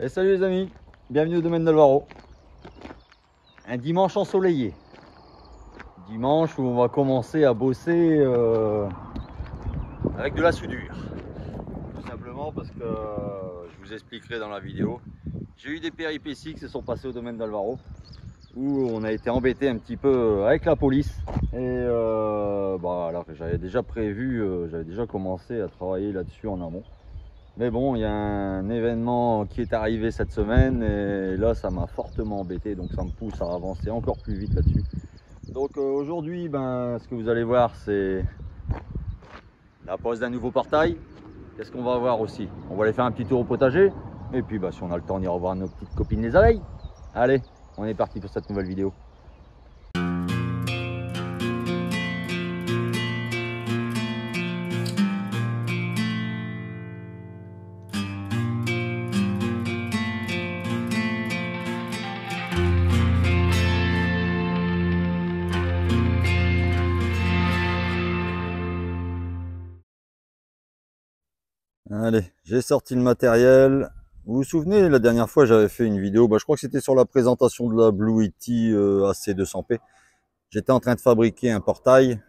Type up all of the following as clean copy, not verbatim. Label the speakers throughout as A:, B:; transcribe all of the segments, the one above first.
A: Et salut les amis, bienvenue au domaine d'Alvaro. Un dimanche ensoleillé. Dimanche où on va commencer à bosser avec de la soudure. Tout simplement parce que je vous expliquerai dans la vidéo. J'ai eu des péripéties qui se sont passées au domaine d'Alvaro où on a été embêté un petit peu avec la police. Et alors j'avais déjà prévu, j'avais déjà commencé à travailler là-dessus en amont. Mais bon, il y a un événement qui est arrivé cette semaine et là ça m'a fortement embêté, donc ça me pousse à avancer encore plus vite là-dessus. Donc aujourd'hui, ce que vous allez voir, c'est la pose d'un nouveau portail. Qu'est-ce qu'on va voir aussi? On va aller faire un petit tour au potager et puis si on a le temps, on ira voir nos petites copines les abeilles. Allez, on est parti pour cette nouvelle vidéo. Allez, j'ai sorti le matériel. Vous vous souvenez, la dernière fois, j'avais fait une vidéo, je crois que c'était sur la présentation de la Blue Yeti AC200P. J'étais en train de fabriquer un portail.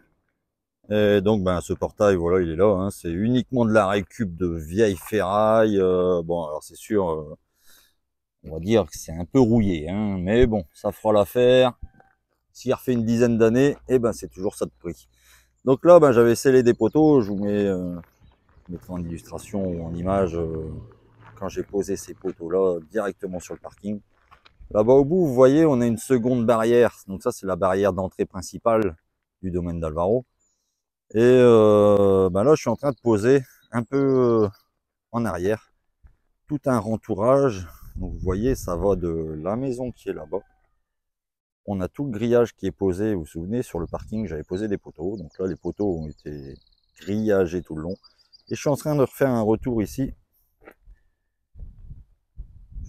A: Et donc, ce portail, voilà, il est là. Hein. C'est uniquement de la récup de vieilles ferrailles. Alors c'est sûr, on va dire que c'est un peu rouillé. Hein, mais bon, ça fera l'affaire. S'il refait une dizaine d'années, c'est toujours ça de prix. Donc là, j'avais scellé des poteaux. Je vous mets... mettre en illustration ou en image quand j'ai posé ces poteaux là directement sur le parking. Là-bas au bout, vous voyez, on a une seconde barrière. Donc ça, c'est la barrière d'entrée principale du domaine d'Alvaro. Et là, je suis en train de poser un peu en arrière tout un rentourage. Donc vous voyez, ça va de la maison qui est là-bas. On a tout le grillage qui est posé. Vous vous souvenez, sur le parking, j'avais posé des poteaux. Donc là, les poteaux ont été grillagés tout le long. Et je suis en train de refaire un retour ici,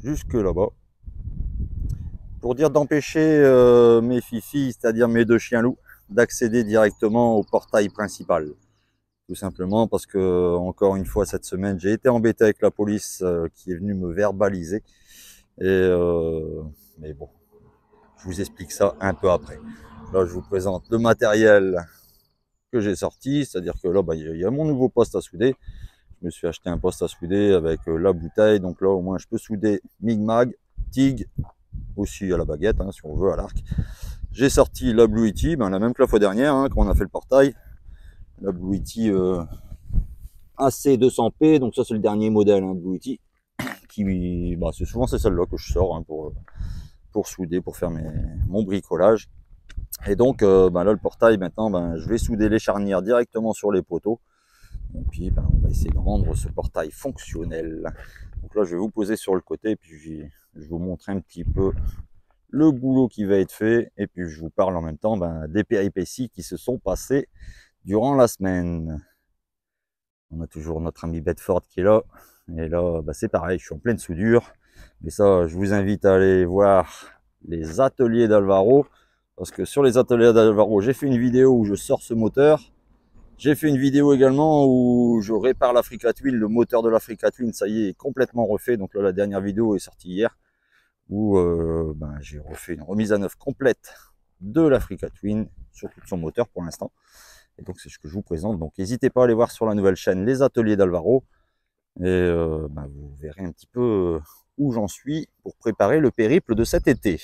A: jusque là-bas, pour dire d'empêcher mes fifis, c'est-à-dire mes deux chiens loups, d'accéder directement au portail principal. Tout simplement parce que, encore une fois, cette semaine, j'ai été embêté avec la police qui est venue me verbaliser. Mais bon, je vous explique ça un peu après. Là, je vous présente le matériel que j'ai sorti, c'est-à-dire que là, il y a mon nouveau poste à souder. Je me suis acheté un poste à souder avec la bouteille. Donc là, au moins, je peux souder Mig-Mag, TIG, aussi à la baguette, hein, si on veut, à l'arc. J'ai sorti la Blue Yeti, la même que la fois dernière, hein, quand on a fait le portail. La Blue Yeti AC200P, donc ça, c'est le dernier modèle, hein, Blue Yeti. C'est souvent c'est celle-là que je sors hein, pour souder, pour faire mon bricolage. Et donc, là, le portail, maintenant, je vais souder les charnières directement sur les poteaux. Et puis on va essayer de rendre ce portail fonctionnel. Donc là je vais vous poser sur le côté et puis je vais vous montrer un petit peu le boulot qui va être fait. Et puis je vous parle en même temps des péripéties qui se sont passées durant la semaine. On a toujours notre ami Bedford qui est là. Et là c'est pareil, je suis en pleine soudure. Mais ça, je vous invite à aller voir les ateliers d'Alvaro. Parce que sur les ateliers d'Alvaro, j'ai fait une vidéo où je sors ce moteur. J'ai fait une vidéo également où je répare l'Africa Twin, le moteur de l'Africa Twin, ça y est complètement refait. Donc là, la dernière vidéo est sortie hier, où j'ai refait une remise à neuf complète de l'Africa Twin sur tout son moteur pour l'instant. Et donc c'est ce que je vous présente. Donc n'hésitez pas à aller voir sur la nouvelle chaîne les ateliers d'Alvaro. Et vous verrez un petit peu où j'en suis pour préparer le périple de cet été.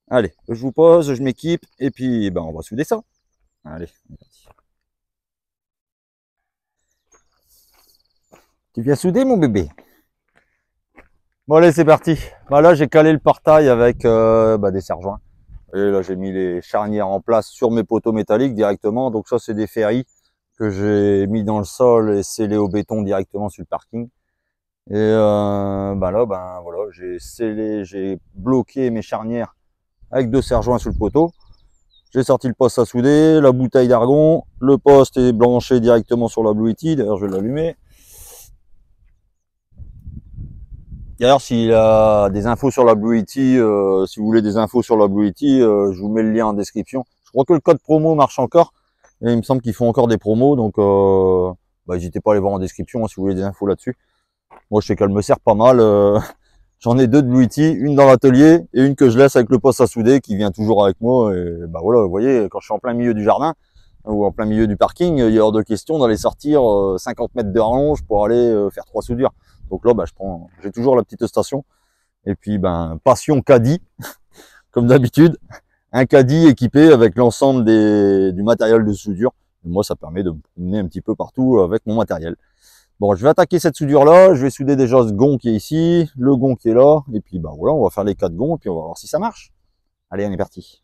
A: Allez, je vous pose, je m'équipe et puis on va souder ça. Allez, on est parti. Tu viens souder mon bébé? Bon allez, c'est parti. Là j'ai calé le portail avec des serre-joints. Et là j'ai mis les charnières en place sur mes poteaux métalliques directement. Donc ça c'est des ferries que j'ai mis dans le sol et scellé au béton directement sur le parking. Et voilà, j'ai scellé, j'ai bloqué mes charnières avec deux serre-joints sur le poteau. J'ai sorti le poste à souder, la bouteille d'argon, le poste est branché directement sur la Blue Yeti. D'ailleurs je vais l'allumer. D'ailleurs, s'il y a des infos sur la Blue Yeti, si vous voulez des infos sur la Blue Yeti, je vous mets le lien en description. Je crois que le code promo marche encore. Et il me semble qu'ils font encore des promos. Donc, n'hésitez pas à aller voir en description si vous voulez des infos là-dessus. Moi, je sais qu'elle me sert pas mal. J'en ai deux de Blue Yeti, une dans l'atelier et une que je laisse avec le poste à souder qui vient toujours avec moi. Et bah voilà, vous voyez, quand je suis en plein milieu du jardin ou en plein milieu du parking, il y a hors de question d'aller sortir 50 mètres de rallonge pour aller faire 3 soudures. Donc là, bah, j'ai toujours la petite station. Et puis, ben, passion caddie, comme d'habitude, un caddie équipé avec l'ensemble du matériel de soudure. Et moi, ça permet de me promener un petit peu partout avec mon matériel. Bon, je vais attaquer cette soudure-là. Je vais souder déjà ce gond qui est ici, le gond qui est là. Et puis, bah voilà, on va faire les 4 gonds et puis on va voir si ça marche. Allez, on est parti.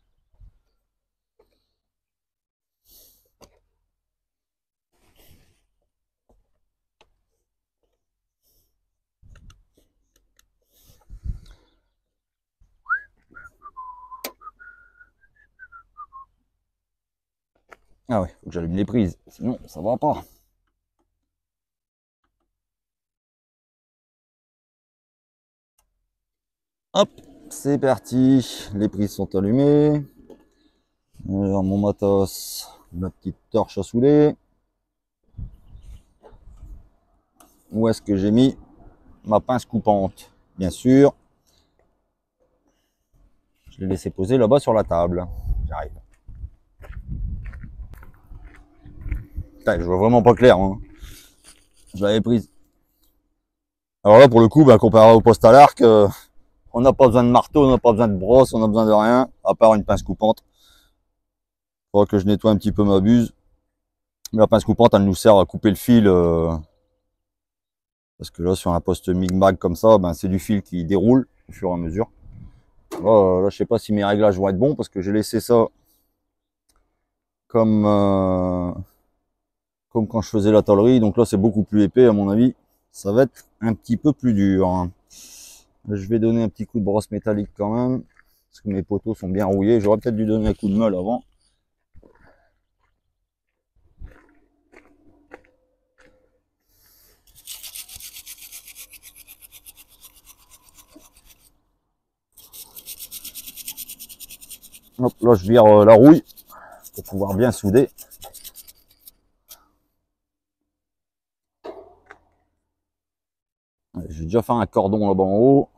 A: Ah ouais, faut que j'allume les prises, sinon ça va pas. Hop, c'est parti. Les prises sont allumées. Alors mon matos, la petite torche à souder. Où est-ce que j'ai mis ma pince coupante? Bien sûr. Je l'ai laissé poser là-bas sur la table. J'arrive. Putain, je vois vraiment pas clair. Hein. Je l'avais prise. Alors là, pour le coup, bah, comparé au poste à l'arc, on n'a pas besoin de marteau, on n'a pas besoin de brosse, on n'a besoin de rien, à part une pince coupante. Il faudra que je nettoie un petit peu ma buse. Mais la pince coupante, elle nous sert à couper le fil. Parce que là, sur un poste Mig-Mag comme ça, ben, c'est du fil qui déroule au fur et à mesure. Là, je sais pas si mes réglages vont être bons parce que j'ai laissé ça comme, comme quand je faisais la tôlerie. Donc là, c'est beaucoup plus épais à mon avis. Ça va être un petit peu plus dur. Hein. Je vais donner un petit coup de brosse métallique quand même. Parce que mes poteaux sont bien rouillés. J'aurais peut-être dû donner un coup de meule avant. Hop, là, je vire la rouille pour pouvoir bien souder. J'ai déjà fait un cordon là-bas en haut.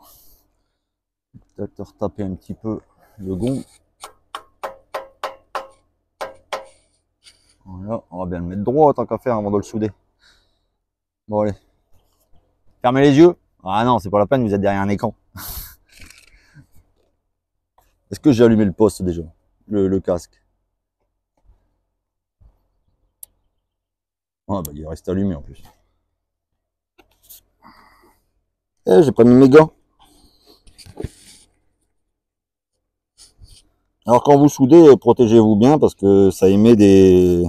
A: Peut-être retaper un petit peu le gond. Voilà, on va bien le mettre droit tant qu'à faire avant de le souder. Bon allez. Fermez les yeux. Ah non, c'est pas la peine, vous êtes derrière un écran. Est-ce que j'ai allumé le poste déjà? Le casque. Ah bah il reste allumé en plus. Eh, j'ai pas mis mes gants. Alors quand vous soudez, protégez-vous bien parce que ça émet des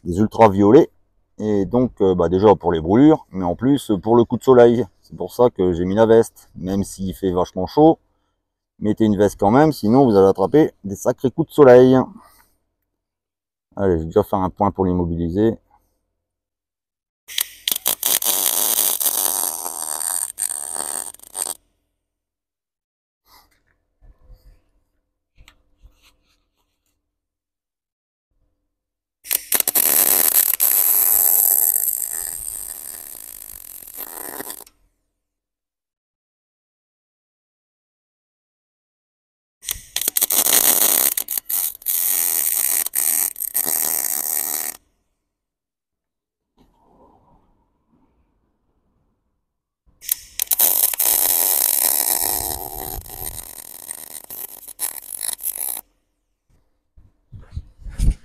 A: ultraviolets. Et donc bah, déjà pour les brûlures, mais en plus pour le coup de soleil. C'est pour ça que j'ai mis la veste. Même s'il fait vachement chaud, mettez une veste quand même, sinon vous allez attraper des sacrés coups de soleil. Allez, je vais déjà faire un point pour l'immobiliser.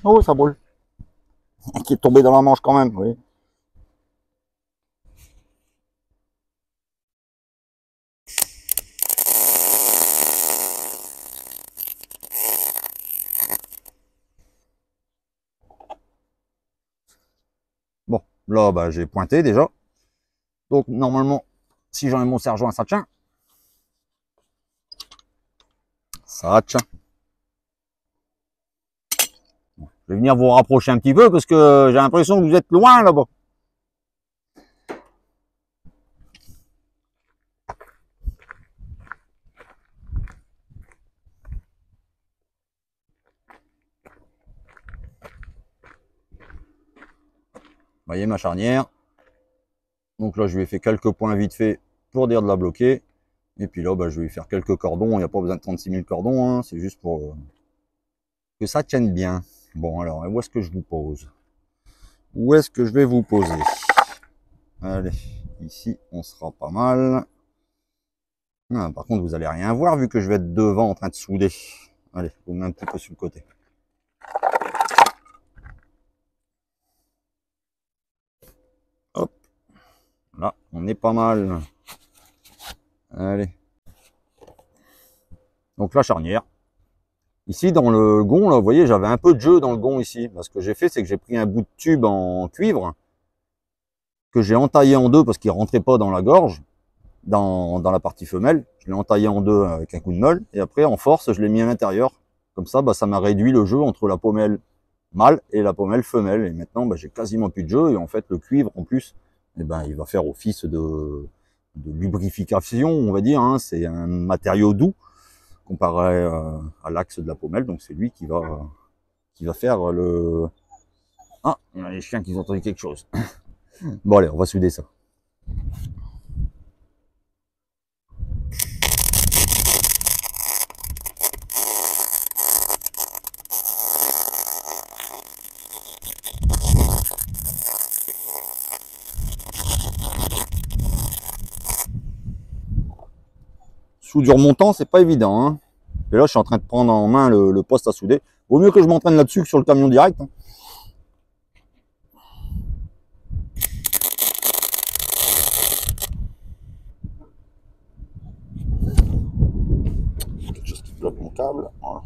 A: Oh, ça brûle. Qui est tombé dans la manche quand même, oui. Bon, là, bah, j'ai pointé déjà. Donc, normalement, si j'enlève mon serre-joint, ça tient. Ça tient. Bon, je vais venir vous rapprocher un petit peu parce que j'ai l'impression que vous êtes loin là-bas. Vous voyez ma charnière. Donc là, je lui ai fait quelques points vite fait pour dire de la bloquer. Et puis là, bah, je vais faire quelques cordons. Il n'y a pas besoin de 36 000 cordons, hein. C'est juste pour que ça tienne bien. Bon, alors, où est-ce que je vous pose? Où est-ce que je vais vous poser? Allez, ici, on sera pas mal. Ah, par contre, vous allez rien voir vu que je vais être devant en train de souder. Allez, je vous mets un petit peu sur le côté. Hop. Là, on est pas mal. Allez. Donc la charnière. Ici, dans le gond, là, vous voyez, j'avais un peu de jeu dans le gond ici. Ce que j'ai fait, c'est que j'ai pris un bout de tube en cuivre que j'ai entaillé en deux parce qu'il rentrait pas dans la gorge, dans la partie femelle. Je l'ai entaillé en deux avec un coup de meule. Et après, en force, je l'ai mis à l'intérieur. Comme ça, bah, ça m'a réduit le jeu entre la pommelle mâle et la pommelle femelle. Et maintenant, bah, j'ai quasiment plus de jeu. Et en fait, le cuivre, en plus, eh ben, il va faire office de lubrification, on va dire. Hein. C'est un matériau doux comparé à l'axe de la pommelle. Donc, c'est lui qui va faire le... Ah, il y a les chiens qui ont entendu quelque chose. Bon, allez, on va souder ça. Soudure montant, c'est pas évident. Hein. Et là, je suis en train de prendre en main le poste à souder. Vaut mieux que je m'entraîne là-dessus que sur le camion direct. Hein. Quelque chose qui bloque mon câble. Voilà.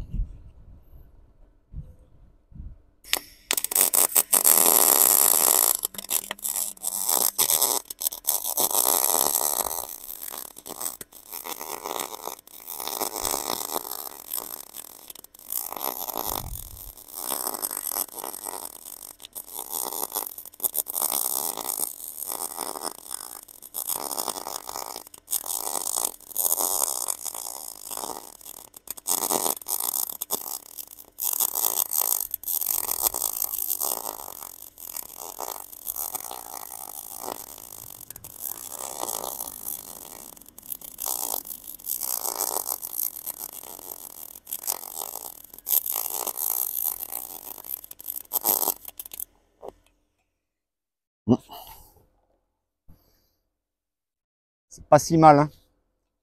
A: C'est pas si mal. Hein.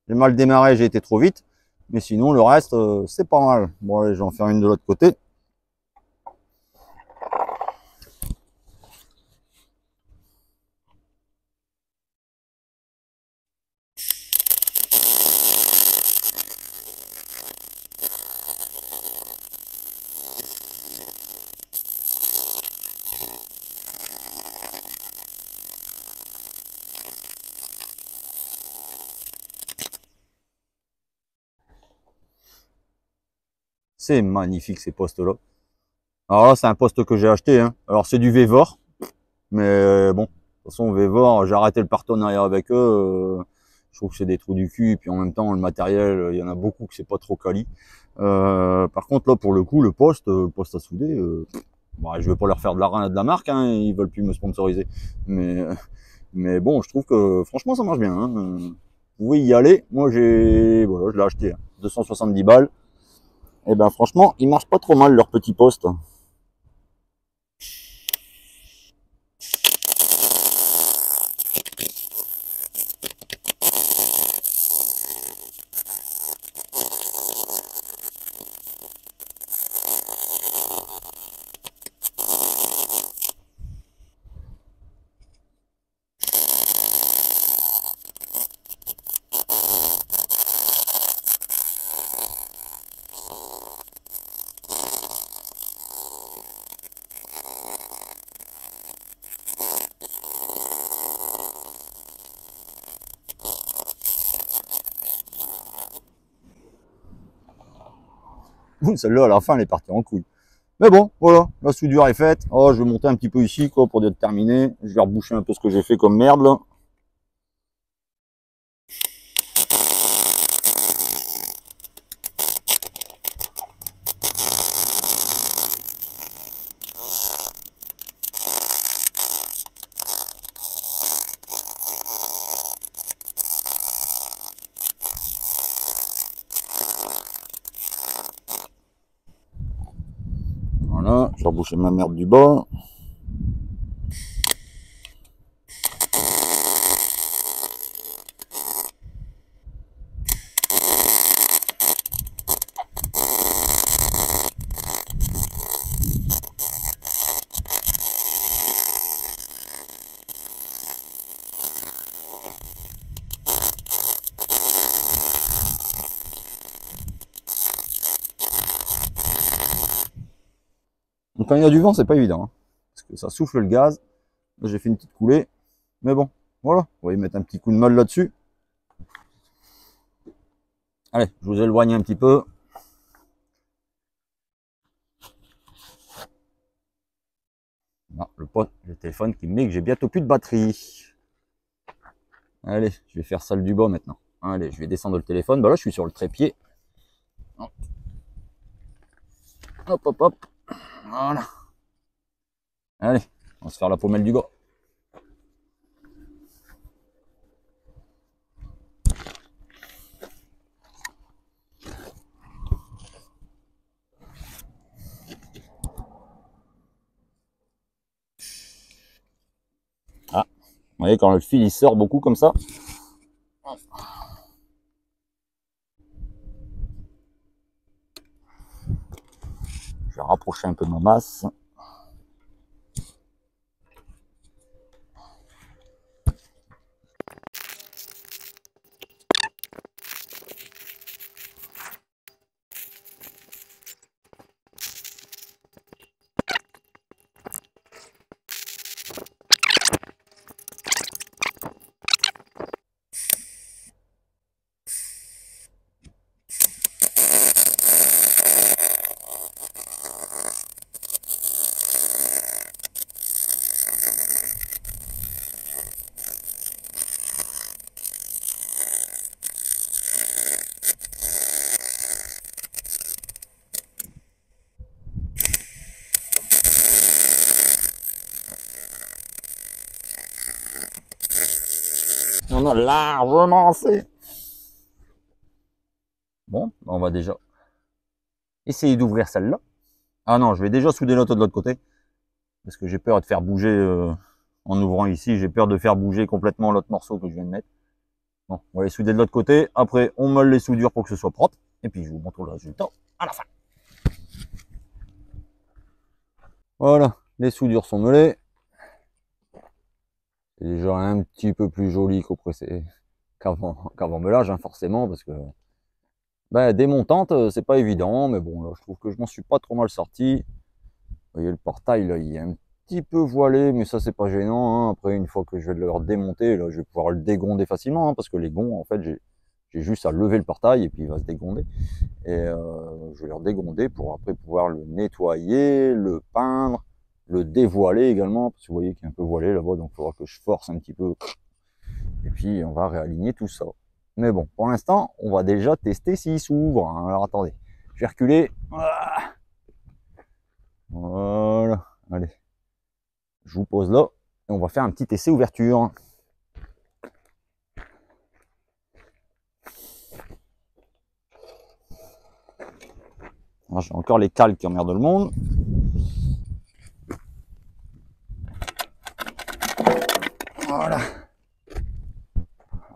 A: J'ai mal démarré, j'ai été trop vite. Mais sinon, le reste, c'est pas mal. Bon, allez, je vais en faire une de l'autre côté. C'est magnifique ces postes-là. Alors là, c'est un poste que j'ai acheté. Hein. Alors c'est du Vévor. Mais bon, de toute façon, Vévor, j'ai arrêté le partenariat avec eux. Je trouve que c'est des trous du cul. Et puis en même temps, le matériel, il y en a beaucoup que c'est pas trop quali. Par contre, là, pour le coup, le poste à souder, bon, je vais pas leur faire de la marque. Hein, ils veulent plus me sponsoriser. Mais bon, je trouve que franchement, ça marche bien. Hein. Vous pouvez y aller. Moi, voilà, je l'ai acheté. Hein, 270 balles. Et ben franchement, ils marchent pas trop mal leur petit poste. Celle-là, à la fin, elle est partie en couille. Mais bon, voilà, la soudure est faite. Oh, je vais monter un petit peu ici, quoi, pour être terminé. Je vais reboucher un peu ce que j'ai fait comme merde, là. faire bouger ma merde du bas. Donc quand il y a du vent, c'est pas évident, hein, parce que ça souffle le gaz. Là, j'ai fait une petite coulée, mais bon, voilà. On va y mettre un petit coup de molle là-dessus. Allez, je vous éloigne un petit peu. Non, le téléphone qui me met que j'ai bientôt plus de batterie. Allez, je vais faire salle du bas maintenant. Allez, je vais descendre le téléphone. Bah là, je suis sur le trépied. Hop, hop, hop. Voilà. Allez, on va se faire la pommelle du gars. Ah, vous voyez, quand le fil il sort beaucoup comme ça. Je vais rapprocher un peu ma masse. On a largement assez. Bon, on va déjà essayer d'ouvrir celle-là. Ah non, je vais déjà souder l'autre de l'autre côté. Parce que j'ai peur de faire bouger, en ouvrant ici, j'ai peur de faire bouger complètement l'autre morceau que je viens de mettre. Bon, on va les souder de l'autre côté. Après, on molle les soudures pour que ce soit propre. Et puis, je vous montre le résultat à la fin. Voilà, les soudures sont mollées. C'est déjà un petit peu plus joli qu'avant meulage, hein, forcément, parce que ben, démontante, c'est pas évident, mais bon, là, je trouve que je m'en suis pas trop mal sorti. Vous voyez, le portail, là, il est un petit peu voilé, mais ça, c'est pas gênant, hein. Après, une fois que je vais le redémonter, là, je vais pouvoir le dégonder facilement, hein, parce que les gonds, en fait, j'ai juste à lever le portail et puis il va se dégonder. Et je vais le redégonder pour après pouvoir le nettoyer, le peindre, le dévoiler également, parce que vous voyez qu'il est un peu voilé là-bas, donc il faudra que je force un petit peu. Et puis on va réaligner tout ça. Mais bon, pour l'instant, on va déjà tester s'il s'ouvre. Alors attendez, je vais reculer. Voilà, allez. Je vous pose là et on va faire un petit essai ouverture. J'ai encore les cales qui emmerdent le monde. Voilà.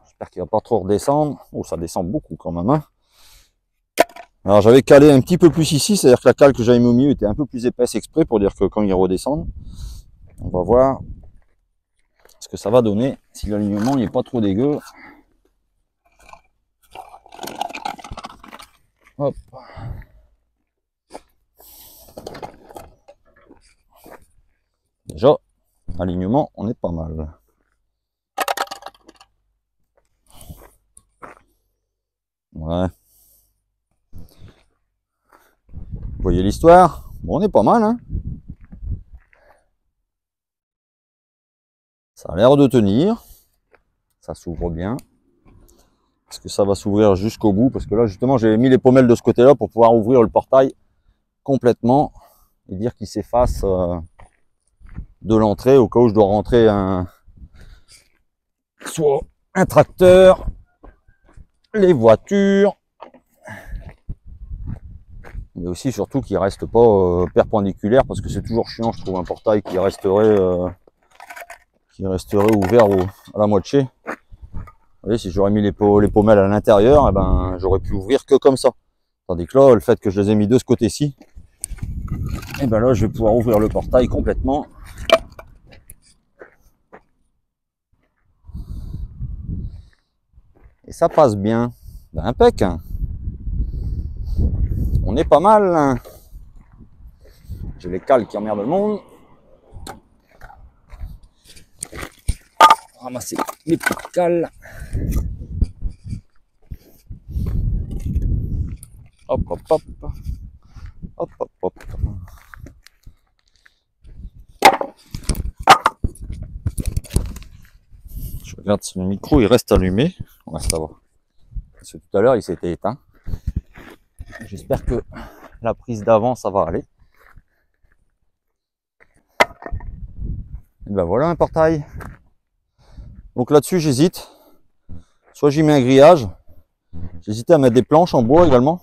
A: J'espère qu'il va pas trop redescendre. Oh, ça descend beaucoup quand même, hein. Alors j'avais calé un petit peu plus ici, c'est-à-dire que la cale que j'avais mis au milieu était un peu plus épaisse exprès pour dire que quand il redescend, on va voir ce que ça va donner si l'alignement n'est pas trop dégueu. Hop. Déjà, alignement, on est pas mal. Ouais. Vous voyez l'histoire? Bon, on est pas mal, hein. Ça a l'air de tenir. Ça s'ouvre bien. Est-ce que ça va s'ouvrir jusqu'au bout? Parce que là, justement, j'ai mis les pommelles de ce côté-là pour pouvoir ouvrir le portail complètement et dire qu'il s'efface de l'entrée au cas où je dois rentrer soit un tracteur, les voitures. mais aussi surtout qu'il reste pas perpendiculaire, parce que c'est toujours chiant, je trouve, un portail qui resterait ouvert à la moitié. Vous voyez, si j'aurais mis les pommelles à l'intérieur, eh ben, j'aurais pu ouvrir que comme ça. Tandis que là, le fait que je les ai mis de ce côté-ci, et ben là, je vais pouvoir ouvrir le portail complètement. Et ça passe bien. Ben, impec. On est pas mal. J'ai les cales qui emmerdent le monde. Ramasser mes petites cales. Hop, hop, hop. Hop, hop, hop. Je regarde si le micro il reste allumé. Ouais, ça va. Parce que tout à l'heure il s'était éteint. J'espère que la prise d'avant ça va aller. Et ben voilà un portail. Donc là-dessus j'hésite. Soit j'y mets un grillage. J'hésitais à mettre des planches en bois également.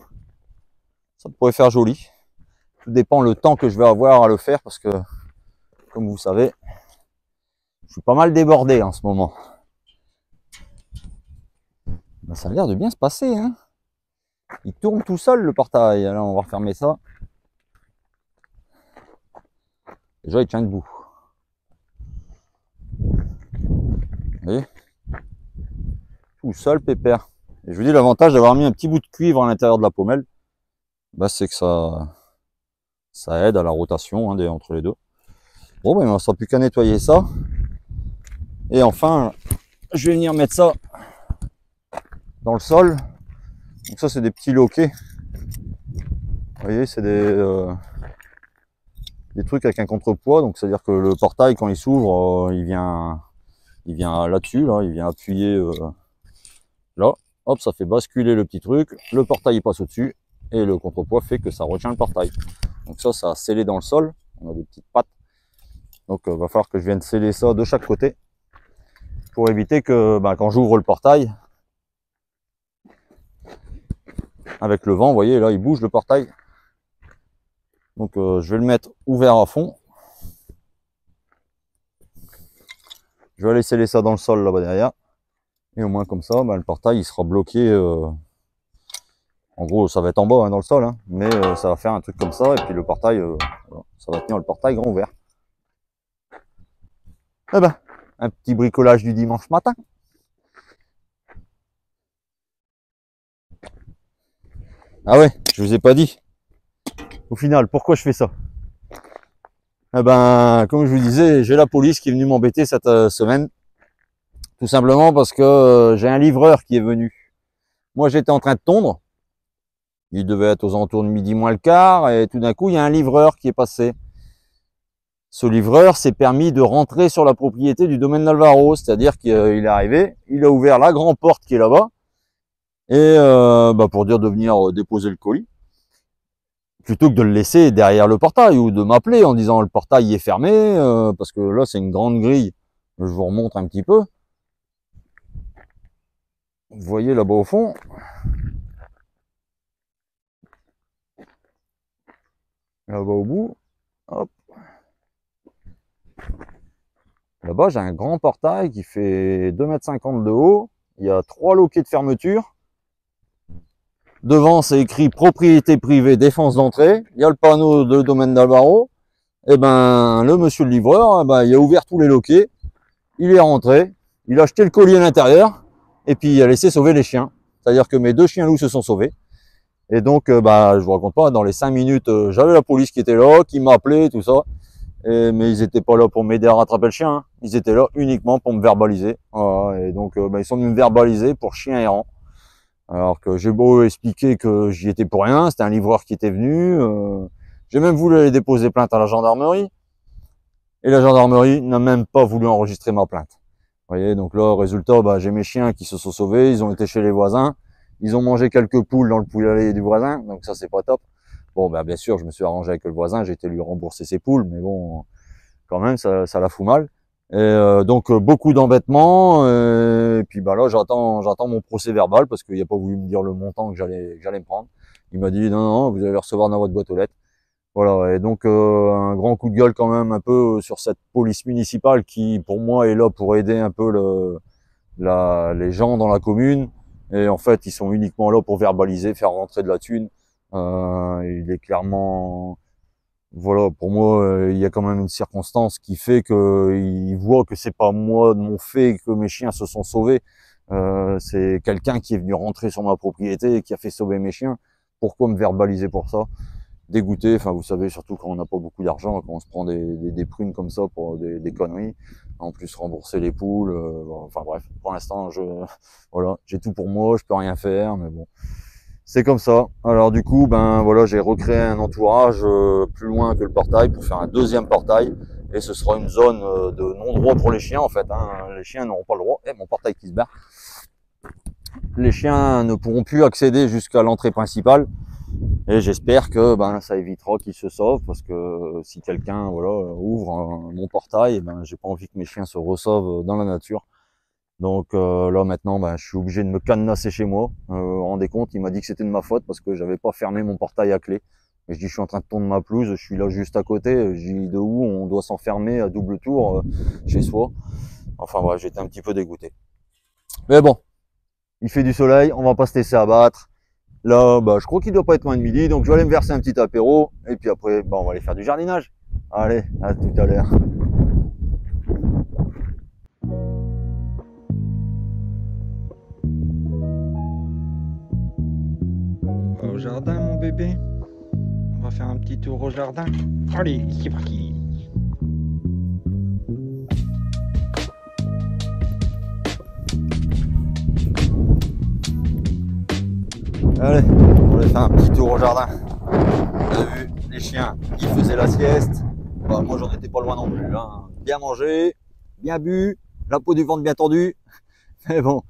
A: Ça pourrait faire joli. Tout dépend le temps que je vais avoir à le faire, parce que comme vous savez, je suis pas mal débordé en ce moment. Ben, ça a l'air de bien se passer, hein. Il tourne tout seul le portail. Alors on va refermer ça. Déjà il tient debout. Vous voyez, tout seul pépère. Et je vous dis, l'avantage d'avoir mis un petit bout de cuivre à l'intérieur de la pommelle, bah, c'est que ça aide à la rotation hein, entre les deux. Bon, ben, il ne restera plus qu'à nettoyer ça. Et enfin, je vais venir mettre ça dans le sol. Donc ça, c'est des petits loquets. Vous voyez, c'est des trucs avec un contrepoids. Donc, c'est-à-dire que le portail, quand il s'ouvre, il vient là-dessus, là, il vient appuyer là. Hop, ça fait basculer le petit truc. Le portail, il passe au-dessus. Et le contrepoids fait que ça retient le portail. Donc ça a scellé dans le sol. On a des petites pattes. Donc il va falloir que je vienne sceller ça de chaque côté pour éviter que quand j'ouvre le portail, avec le vent, vous voyez, là il bouge le portail. Donc je vais le mettre ouvert à fond. Je vais aller sceller ça dans le sol là-bas derrière. Et au moins comme ça, le portail il sera bloqué. En gros, ça va être en bas hein, dans le sol, hein, mais ça va faire un truc comme ça. Et puis le portail, voilà, ça va tenir le portail grand ouvert. Eh ben, un petit bricolage du dimanche matin. Ah ouais, je vous ai pas dit. Au final, pourquoi je fais ça? Eh ben, comme je vous disais, j'ai la police qui est venue m'embêter cette semaine. Tout simplement parce que j'ai un livreur qui est venu. Moi, j'étais en train de tondre. Il devait être aux alentours de midi moins le quart. Et tout d'un coup, il y a un livreur qui est passé. Ce livreur s'est permis de rentrer sur la propriété du domaine d'Alvaro. C'est-à-dire qu'il est arrivé, il a ouvert la grande porte qui est là-bas. Et pour dire de venir déposer le colis. Plutôt que de le laisser derrière le portail ou de m'appeler en disant le portail est fermé. Parce que là, c'est une grande grille. Je vous remontre un petit peu. Vous voyez là-bas au fond. Là-bas au bout. Hop. Là-bas, j'ai un grand portail qui fait 2,50 m de haut. Il y a 3 loquets de fermeture. Devant, c'est écrit propriété privée, défense d'entrée. Il y a le panneau de domaine d'Alvaro. Et ben, le monsieur le livreur, il a ouvert tous les loquets. Il est rentré. Il a jeté le colis à l'intérieur. Et puis, il a laissé sauver les chiens. C'est-à-dire que mes 2 chiens loups se sont sauvés. Et donc, je vous raconte pas, dans les 5 minutes, j'avais la police qui était là, qui m'appelait, tout ça. Mais ils étaient pas là pour m'aider à rattraper le chien. Hein. Ils étaient là uniquement pour me verbaliser. Voilà. Et donc, ils sont venus me verbaliser pour chien errant. Alors que j'ai beau expliquer que j'y étais pour rien, c'était un livreur qui était venu. J'ai même voulu aller déposer plainte à la gendarmerie. Et la gendarmerie n'a même pas voulu enregistrer ma plainte. Vous voyez, donc là, résultat, j'ai mes chiens qui se sont sauvés, ils ont été chez les voisins. Ils ont mangé quelques poules dans le poulailler du voisin, donc ça, c'est pas top. Bon, bien sûr, je me suis arrangé avec le voisin, j'ai été lui rembourser ses poules, mais bon, quand même, ça la fout mal. Et donc beaucoup d'embêtements. Et puis bah là j'attends mon procès verbal parce qu'il n'a pas voulu me dire le montant que j'allais me prendre. Il m'a dit non, non, vous allez le recevoir dans votre boîte aux lettres. Voilà, et donc un grand coup de gueule quand même un peu sur cette police municipale qui pour moi est là pour aider un peu les gens dans la commune. Et en fait ils sont uniquement là pour verbaliser, faire rentrer de la thune. Il est clairement, voilà, pour moi il y a quand même une circonstance qui fait que il voit que c'est pas moi de mon fait que mes chiens se sont sauvés. C'est quelqu'un qui est venu rentrer sur ma propriété et qui a fait sauver mes chiens. Pourquoi me verbaliser pour ça? Dégoûté, enfin vous savez, surtout quand on n'a pas beaucoup d'argent, quand on se prend des prunes comme ça pour des conneries, en plus rembourser les poules, bon, enfin bref, pour l'instant voilà, j'ai tout pour moi, je peux rien faire, mais bon, c'est comme ça. Alors du coup, ben voilà, j'ai recréé un entourage plus loin que le portail pour faire un deuxième portail, et ce sera une zone de non-droit pour les chiens en fait, hein. Les chiens n'auront pas le droit, et mon portail qui se barre, les chiens ne pourront plus accéder jusqu'à l'entrée principale. Et j'espère que ben ça évitera qu'ils se sauvent, parce que si quelqu'un voilà ouvre mon portail, ben j'ai pas envie que mes chiens se ressauvent dans la nature. Donc là maintenant ben je suis obligé de me cadenasser chez moi. Vous vous rendez compte, il m'a dit que c'était de ma faute parce que j'avais pas fermé mon portail à clé. Et je dis je suis en train de tondre ma pelouse, je suis là juste à côté. Je dis de où on doit s'enfermer à double tour chez soi. Enfin bref, j'étais un petit peu dégoûté. Mais bon, il fait du soleil, on va pas se laisser abattre. Là, bah, je crois qu'il doit pas être loin de midi, donc je vais aller me verser un petit apéro, et puis après, bah, on va aller faire du jardinage. Allez, à tout à l'heure.
B: On va au jardin, mon bébé. On va faire un petit tour au jardin. Allez, c'est parti.
A: Allez, on va faire un petit tour au jardin. On a vu les chiens, ils faisaient la sieste. Bah, moi, j'en étais pas loin non plus, hein. Bien mangé, bien bu, la peau du ventre bien tendue. Mais bon,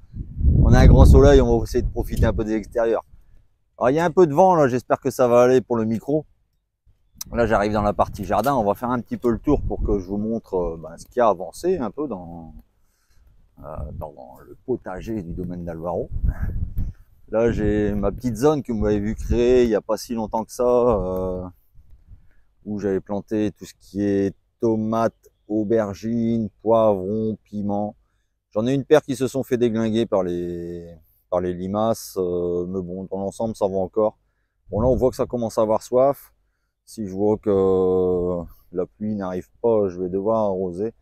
A: on a un grand soleil, on va essayer de profiter un peu des extérieurs. Alors, il y a un peu de vent, là, j'espère que ça va aller pour le micro. Là, j'arrive dans la partie jardin, on va faire un petit peu le tour pour que je vous montre ce qui a avancé un peu dans le potager du domaine d'Alvaro. Là, j'ai ma petite zone que vous m'avez vu créer il n'y a pas si longtemps que ça, où j'avais planté tout ce qui est tomates, aubergines, poivrons, piments. J'en ai une paire qui se sont fait déglinguer par les limaces, mais bon, dans l'ensemble, ça va encore. Bon, là, on voit que ça commence à avoir soif. Si je vois que la pluie n'arrive pas, je vais devoir arroser.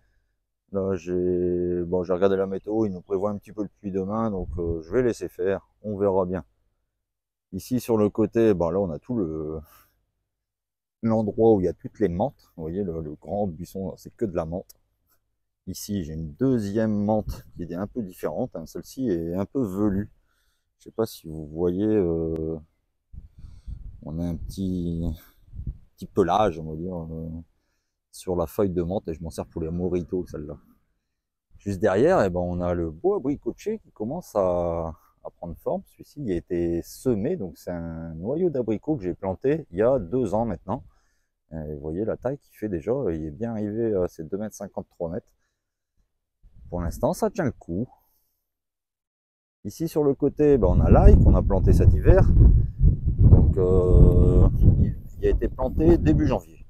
A: Là, j'ai regardé la météo, il nous prévoit un petit peu de pluie demain, donc je vais laisser faire, on verra bien. Ici, sur le côté, là, on a tout l'endroit où il y a toutes les menthes. Vous voyez, le grand buisson, c'est que de la menthe. Ici, j'ai une deuxième menthe qui est un peu différente, hein. Celle-ci est un peu velue. Je sais pas si vous voyez, on a un petit pelage, on va dire, sur la feuille de menthe, et je m'en sers pour les moritos, celle-là. Juste derrière, on a le beau abricotier qui commence à prendre forme. Celui-ci il a été semé, donc c'est un noyau d'abricot que j'ai planté il y a 2 ans maintenant. Et vous voyez la taille qu'il fait déjà, il est bien arrivé à ces 2,50 m, 3 m. Pour l'instant, ça tient le coup. Ici sur le côté, on a l'ail qu'on a planté cet hiver. Donc il a été planté début janvier.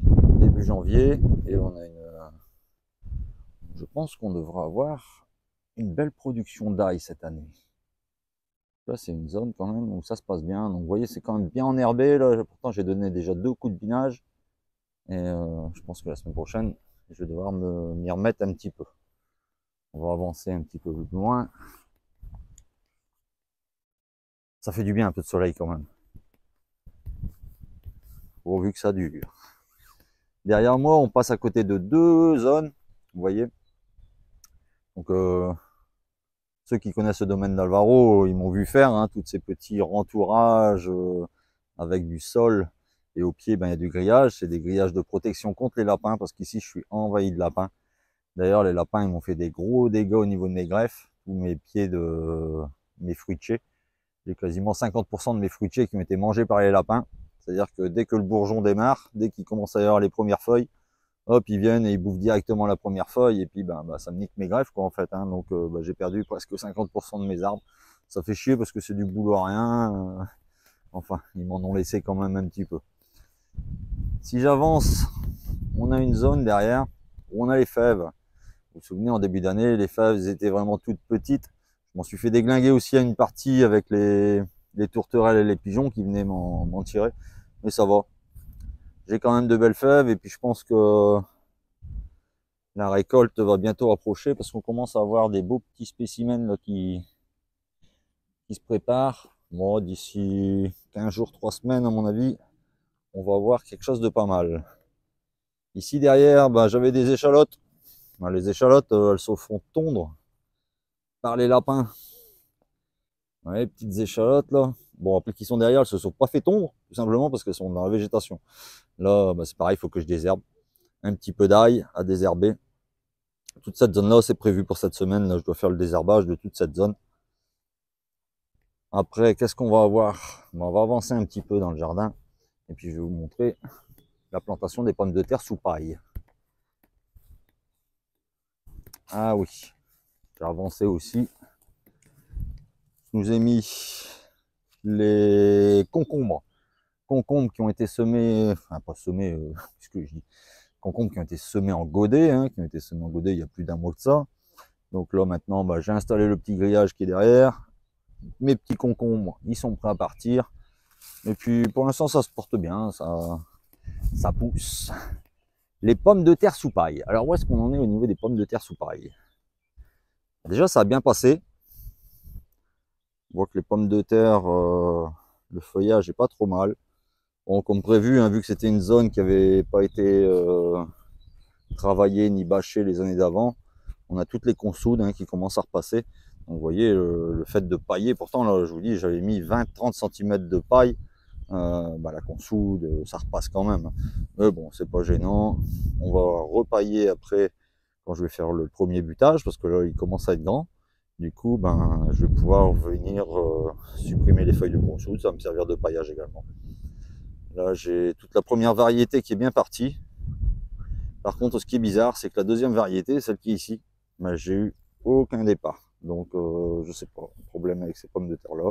A: Début janvier, et on a je pense qu'on devra avoir une belle production d'ail cette année. Là, c'est une zone quand même où ça se passe bien. Donc, vous voyez, c'est quand même bien enherbé. Là, pourtant, j'ai donné déjà 2 coups de binage. Et je pense que la semaine prochaine, je vais devoir m'y remettre un petit peu. On va avancer un petit peu plus loin. Ça fait du bien un peu de soleil quand même. Pourvu que ça dure. Derrière moi, on passe à côté de 2 zones. Vous voyez. Donc, ceux qui connaissent le domaine d'Alvaro, ils m'ont vu faire tous ces petits rentourages avec du sol, et au pied il y a du grillage. C'est des grillages de protection contre les lapins, parce qu'ici je suis envahi de lapins. D'ailleurs les lapins ils m'ont fait des gros dégâts au niveau de mes greffes, tous mes pieds de mes fruitiers. J'ai quasiment 50% de mes fruitiers qui ont été mangés par les lapins. C'est à dire que dès que le bourgeon démarre, dès qu'il commence à y avoir les premières feuilles, hop, ils viennent et ils bouffent directement la première feuille, et puis ça me nique mes greffes, quoi, en fait, hein. Donc j'ai perdu presque 50% de mes arbres. Ça fait chier parce que c'est du boulot à rien. Enfin, ils m'en ont laissé quand même un petit peu. Si j'avance, on a une zone derrière où on a les fèves. Vous vous souvenez, en début d'année, les fèves étaient vraiment toutes petites. Je m'en suis fait déglinguer aussi à une partie avec les tourterelles et les pigeons qui venaient m'en tirer. Mais ça va. J'ai quand même de belles fèves, et puis je pense que la récolte va bientôt approcher parce qu'on commence à avoir des beaux petits spécimens là, qui se préparent. Bon, d'ici 15 jours, 3 semaines à mon avis, on va avoir quelque chose de pas mal. Ici derrière, j'avais des échalotes. Les échalotes, elles se font tondre par les lapins. Ouais, petites échalotes là. Bon, après qu'ils sont derrière, elles se sont pas fait tondre, tout simplement parce qu'elles sont dans la végétation. Là, c'est pareil, il faut que je désherbe. Un petit peu d'ail à désherber. Toute cette zone-là, c'est prévu pour cette semaine. Là, je dois faire le désherbage de toute cette zone. Après, qu'est-ce qu'on va avoir? On va avancer un petit peu dans le jardin. Et puis, je vais vous montrer la plantation des pommes de terre sous paille. Ah oui, j'ai avancé aussi. Je nous ai mis les concombres. Concombres qui ont été semés, enfin pas semés, qu'est-ce que je dis? Concombres qui ont été semés en godet, hein, qui ont été semés en godet il y a plus d'un mois de ça. Donc là maintenant, j'ai installé le petit grillage qui est derrière. Mes petits concombres, ils sont prêts à partir. Et puis pour l'instant, ça se porte bien, ça pousse. Les pommes de terre sous paille. Alors où est-ce qu'on en est au niveau des pommes de terre sous paille? Déjà, ça a bien passé. On voit que les pommes de terre, le feuillage est pas trop mal. Bon, comme prévu, hein, vu que c'était une zone qui n'avait pas été travaillée ni bâchée les années d'avant, on a toutes les consoudes hein, qui commencent à repasser. Donc vous voyez, le fait de pailler, pourtant là je vous dis, j'avais mis 20-30 cm de paille. La consoude, ça repasse quand même. Mais bon, c'est pas gênant. On va repailler après quand je vais faire le premier butage, parce que là il commence à être grand. Du coup, je vais pouvoir venir supprimer les feuilles de consoude, ça va me servir de paillage également. Là, j'ai toute la première variété qui est bien partie. Par contre, ce qui est bizarre, c'est que la deuxième variété, celle qui est ici, j'ai eu aucun départ. Donc, je sais pas, problème avec ces pommes de terre là.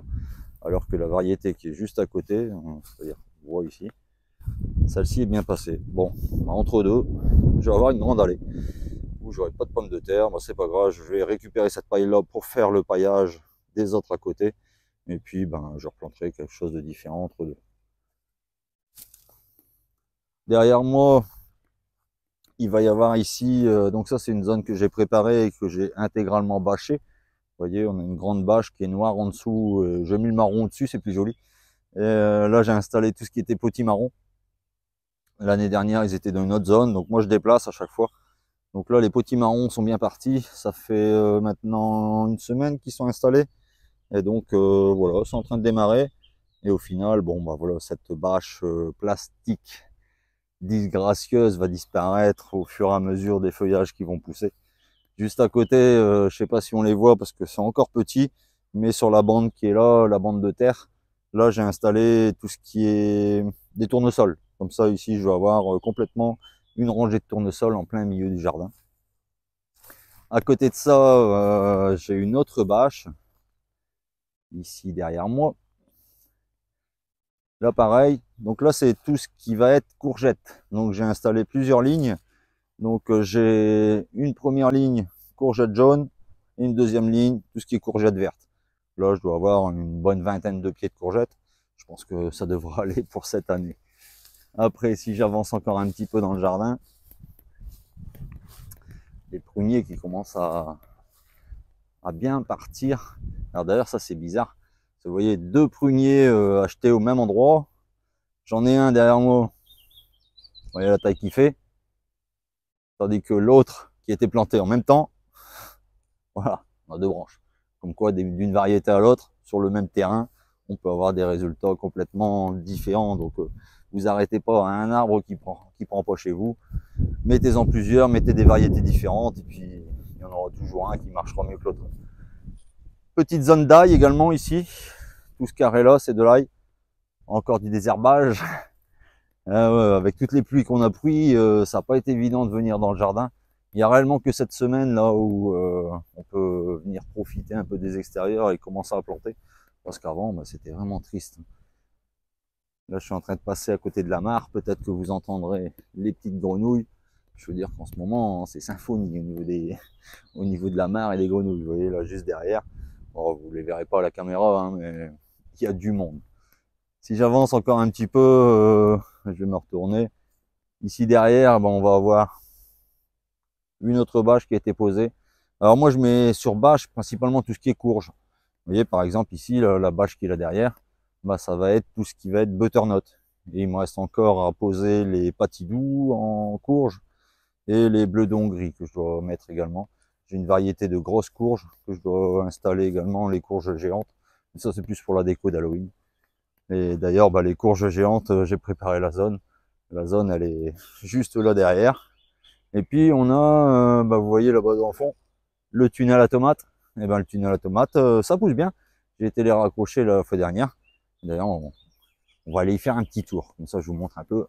A: Alors que la variété qui est juste à côté, c'est-à-dire, vous voyez ici, celle-ci est bien passée. Bon, entre deux, je vais avoir une grande allée où j'aurai pas de pommes de terre. C'est pas grave, je vais récupérer cette paille là pour faire le paillage des autres à côté. Et puis, je replanterai quelque chose de différent entre deux. Derrière moi, il va y avoir ici, donc ça c'est une zone que j'ai préparée et que j'ai intégralement bâchée. Vous voyez, on a une grande bâche qui est noire en dessous, j'ai mis le marron au-dessus, c'est plus joli. Et là j'ai installé tout ce qui était potimarron. L'année dernière ils étaient dans une autre zone, donc moi je déplace à chaque fois. Donc là les potimarrons sont bien partis, ça fait maintenant une semaine qu'ils sont installés. Et donc voilà, c'est en train de démarrer. Et au final, voilà, cette bâche plastique disgracieuse va disparaître au fur et à mesure des feuillages qui vont pousser. Juste à côté, je sais pas si on les voit parce que c'est encore petit, mais sur la bande qui est là, la bande de terre, là j'ai installé tout ce qui est des tournesols. Comme ça ici je vais avoir complètement une rangée de tournesols en plein milieu du jardin. À côté de ça, j'ai une autre bâche ici derrière moi. Là pareil, donc là c'est tout ce qui va être courgette. Donc j'ai installé plusieurs lignes. Donc j'ai une première ligne courgette jaune et une deuxième ligne tout ce qui est courgette verte. Là je dois avoir une bonne vingtaine de pieds de courgettes. Je pense que ça devra aller pour cette année. Après si j'avance encore un petit peu dans le jardin, les pruniers qui commencent à bien partir. Alors d'ailleurs ça c'est bizarre. Vous voyez deux pruniers achetés au même endroit. J'en ai un derrière moi. Vous voyez la taille qu'il fait. Tandis que l'autre qui était planté en même temps, voilà, on a deux branches. Comme quoi, d'une variété à l'autre, sur le même terrain, on peut avoir des résultats complètement différents. Donc, vous arrêtez pas à un arbre qui prend pas chez vous. Mettez-en plusieurs, mettez des variétés différentes, et puis il y en aura toujours un qui marchera mieux que l'autre. Petite zone d'ail également ici. Tout ce carré là, c'est de l'ail. Encore du désherbage. Ah ouais, avec toutes les pluies qu'on a pris, ça n'a pas été évident de venir dans le jardin. Il y a réellement que cette semaine là où on peut venir profiter un peu des extérieurs et commencer à planter. Parce qu'avant, bah, c'était vraiment triste. Là, je suis en train de passer à côté de la mare. Peut-être que vous entendrez les petites grenouilles. Je veux dire qu'en ce moment, c'est symphonie au niveau au niveau de la mare et des grenouilles. Vous voyez là, juste derrière. Bon, vous les verrez pas à la caméra, hein, mais il y a du monde. Si j'avance encore un petit peu, je vais me retourner. Ici derrière, ben, on va avoir une autre bâche qui a été posée. Alors moi, je mets sur bâche principalement tout ce qui est courge. Vous voyez, par exemple, ici, la bâche qui est là derrière, bah, ça va être tout ce qui va être butternut. Et il me reste encore à poser les patidous en courge et les bleus d'Hongrie que je dois mettre également. J'ai une variété de grosses courges que je dois installer également, les courges géantes. Et ça, c'est plus pour la déco d'Halloween. Et d'ailleurs, bah, les courges géantes, j'ai préparé la zone. La zone, elle est juste là derrière. Et puis, on a, bah, vous voyez là-bas dans le fond, le tunnel à tomates. Et ben, le tunnel à tomates, ça pousse bien. J'ai été les raccrocher la fois dernière. D'ailleurs, on va aller y faire un petit tour. Comme ça, je vous montre un peu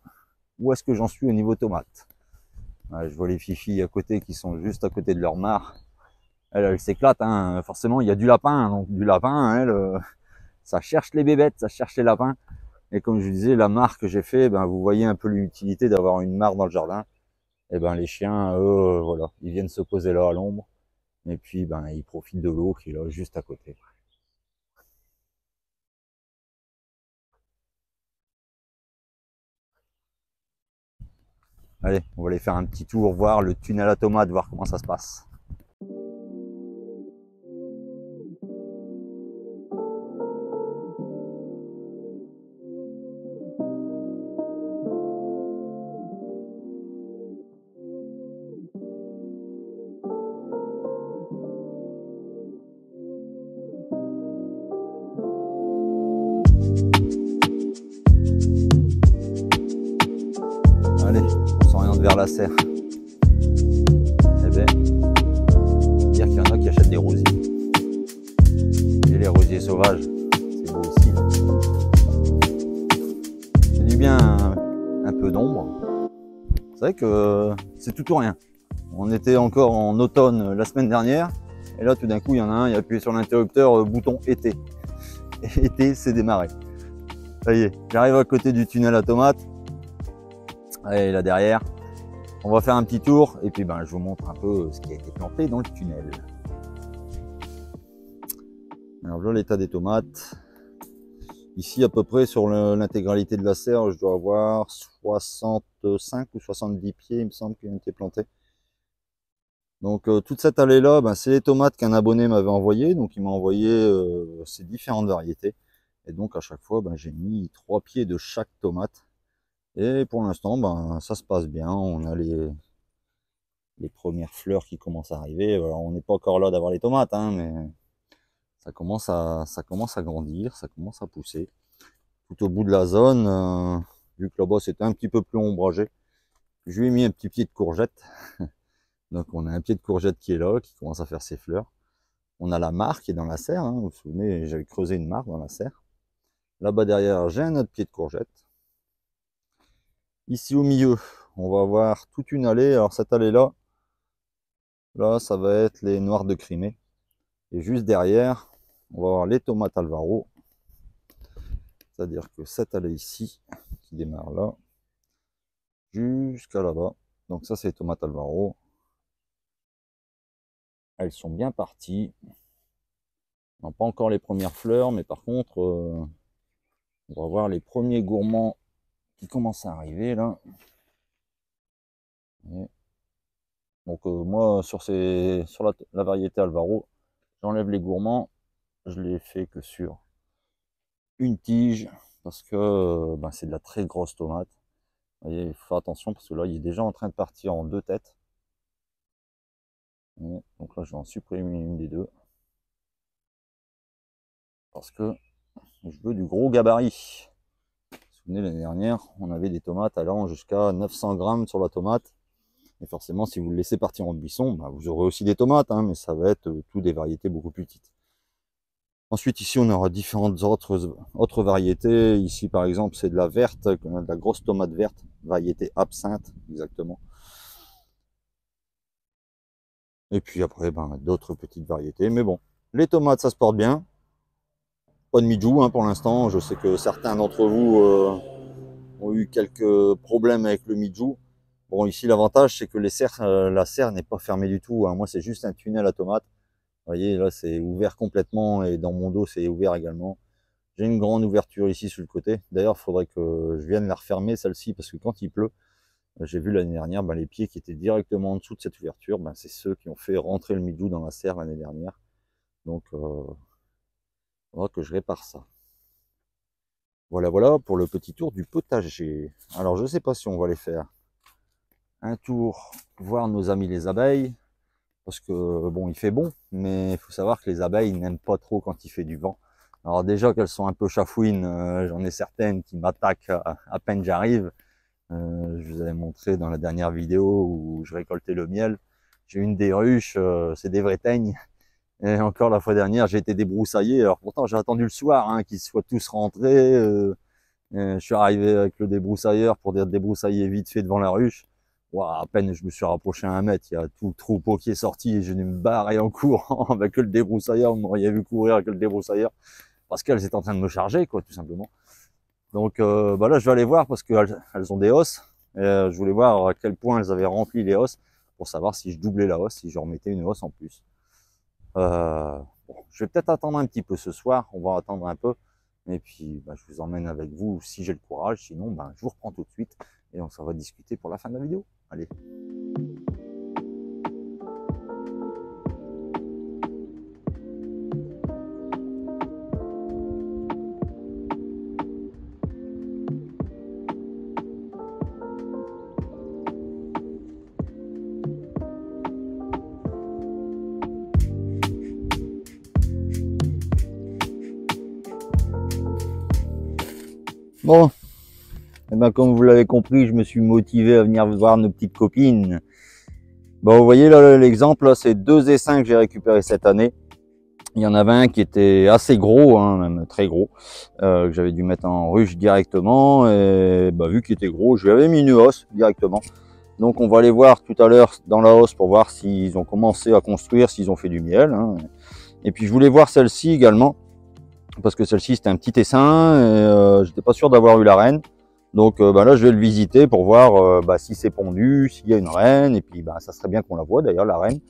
A: où est-ce que j'en suis au niveau tomates. Ouais, je vois les fifis à côté qui sont juste à côté de leur mare. Elle s'éclate, hein. Forcément, il y a du lapin. Donc, du lapin, elle, ça cherche les bébêtes, ça cherche les lapins. Et comme je vous disais, la mare que j'ai fait, ben, vous voyez un peu l'utilité d'avoir une mare dans le jardin. Et ben, les chiens, eux, voilà, ils viennent se poser là à l'ombre. Et puis, ben, ils profitent de l'eau qui est là juste à côté. Allez, on va aller faire un petit tour, voir le tunnel à tomates, voir comment ça se passe. Allez, on s'oriente vers la serre. Eh bien, dire qu'il y en a qui achètent des rosiers. Et les rosiers sauvages, c'est beau aussi. C'est du bien un peu d'ombre. C'est vrai que c'est tout ou rien. On était encore en automne la semaine dernière. Et là, tout d'un coup, il y en a un, il a appuyé sur l'interrupteur, bouton été. Et été, c'est démarré. Ça y est, j'arrive à côté du tunnel à tomates. Allez, là derrière. On va faire un petit tour et puis ben, je vous montre un peu ce qui a été planté dans le tunnel. Alors là, l'état des tomates. Ici, à peu près sur l'intégralité de la serre, je dois avoir 65 ou 70 pieds, il me semble, qui ont été plantés. Donc toute cette allée-là, ben, c'est les tomates qu'un abonné m'avait envoyé. Donc il m'a envoyé ces différentes variétés. Et donc à chaque fois, ben, j'ai mis 3 pieds de chaque tomate. Et pour l'instant, ben, ça se passe bien. On a les premières fleurs qui commencent à arriver. Alors, on n'est pas encore là d'avoir les tomates, hein, mais ça commence à grandir, ça commence à pousser. Tout au bout de la zone, vu que là-bas c'était un petit peu plus ombragé, je lui ai mis un petit pied de courgette. Donc on a un pied de courgette qui est là, qui commence à faire ses fleurs. On a la mare qui est dans la serre, hein. Vous vous souvenez, j'avais creusé une mare dans la serre. Là-bas derrière, j'ai un autre pied de courgette. Ici au milieu, on va avoir toute une allée. Alors cette allée-là, là, ça va être les noirs de Crimée. Et juste derrière, on va avoir les tomates Alvaro. C'est-à-dire que cette allée ici, qui démarre là, jusqu'à là-bas. Donc ça, c'est les tomates Alvaro. Elles sont bien parties. On n'a pas encore les premières fleurs, mais par contre, on va voir les premiers gourmands qui commencent à arriver là. Et donc moi, sur la variété Alvaro, j'enlève les gourmands. Je les fais que sur une tige, parce que ben, c'est de la très grosse tomate. Vous voyez, il faut faire attention, parce que là, il est déjà en train de partir en 2 têtes. Et donc là, je vais en supprimer une des deux. Parce que je veux du gros gabarit. Vous vous souvenez, l'année dernière, on avait des tomates allant jusqu'à 900 grammes sur la tomate. Et forcément, si vous le laissez partir en buisson, bah, vous aurez aussi des tomates, hein, mais ça va être tout des variétés beaucoup plus petites. Ensuite, ici, on aura différentes autres variétés. Ici, par exemple, c'est de la verte, de la grosse tomate verte, variété absinthe, exactement. Et puis après, ben, d'autres petites variétés. Mais bon, les tomates, ça se porte bien. Pas de mijou hein, pour l'instant. Je sais que certains d'entre vous ont eu quelques problèmes avec le mijou. Bon, ici, l'avantage, c'est que la serre n'est pas fermée du tout. Hein. Moi, c'est juste un tunnel à tomates. Vous voyez, là, c'est ouvert complètement et dans mon dos, c'est ouvert également. J'ai une grande ouverture ici sur le côté. D'ailleurs, il faudrait que je vienne la refermer, celle-ci, parce que quand il pleut, j'ai vu l'année dernière, ben, les pieds qui étaient directement en dessous de cette ouverture, ben, c'est ceux qui ont fait rentrer le mijou dans la serre l'année dernière. Donc, il faudra que je répare ça. Voilà, voilà pour le petit tour du potager. Alors, je ne sais pas si on va aller faire un tour, voir nos amis les abeilles, parce que, bon, il fait bon, mais il faut savoir que les abeilles n'aiment pas trop quand il fait du vent. Alors déjà qu'elles sont un peu chafouines, j'en ai certaines qui m'attaquent à peine j'arrive. Je vous avais montré dans la dernière vidéo où je récoltais le miel. J'ai une des ruches, c'est des vrais teignes. Et encore la fois dernière, j'ai été débroussaillé. Alors pourtant, j'ai attendu le soir hein, qu'ils soient tous rentrés. Je suis arrivé avec le débroussailleur pour débroussailler vite fait devant la ruche. Wow, à peine je me suis rapproché à 1 mètre, il y a tout le troupeau qui est sorti et j'ai dû me barrer en courant avec le débroussailleur. Vous m'auriez vu courir avec le débroussailleur parce qu'elles étaient en train de me charger, quoi, tout simplement. Donc bah là, je vais aller voir parce qu'elles ont des hausses. Je voulais voir à quel point elles avaient rempli les hausses pour savoir si je doublais la hausse, si je remettais une hausse en plus. Bon, je vais peut-être attendre un petit peu ce soir, on va attendre un peu. Et puis, bah, je vous emmène avec vous si j'ai le courage. Sinon, bah, je vous reprends tout de suite et on s'en va discuter pour la fin de la vidéo. Allez. Bon, et ben comme vous l'avez compris, je me suis motivé à venir voir nos petites copines. Bon, vous voyez là l'exemple, là, c'est 2 essaims que j'ai récupérés cette année. Il y en avait un qui était assez gros, hein, même très gros, que j'avais dû mettre en ruche directement. Et bah, vu qu'il était gros, je lui avais mis une hausse directement. Donc on va aller voir tout à l'heure dans la hausse pour voir s'ils ont commencé à construire, s'ils ont fait du miel. Hein. Et puis je voulais voir celle-ci également, parce que celle-ci c'était un petit essaim, et j'étais pas sûr d'avoir eu la reine. Donc bah, là je vais le visiter pour voir bah, si c'est pondu, s'il y a une reine, et puis bah, ça serait bien qu'on la voit d'ailleurs la reine.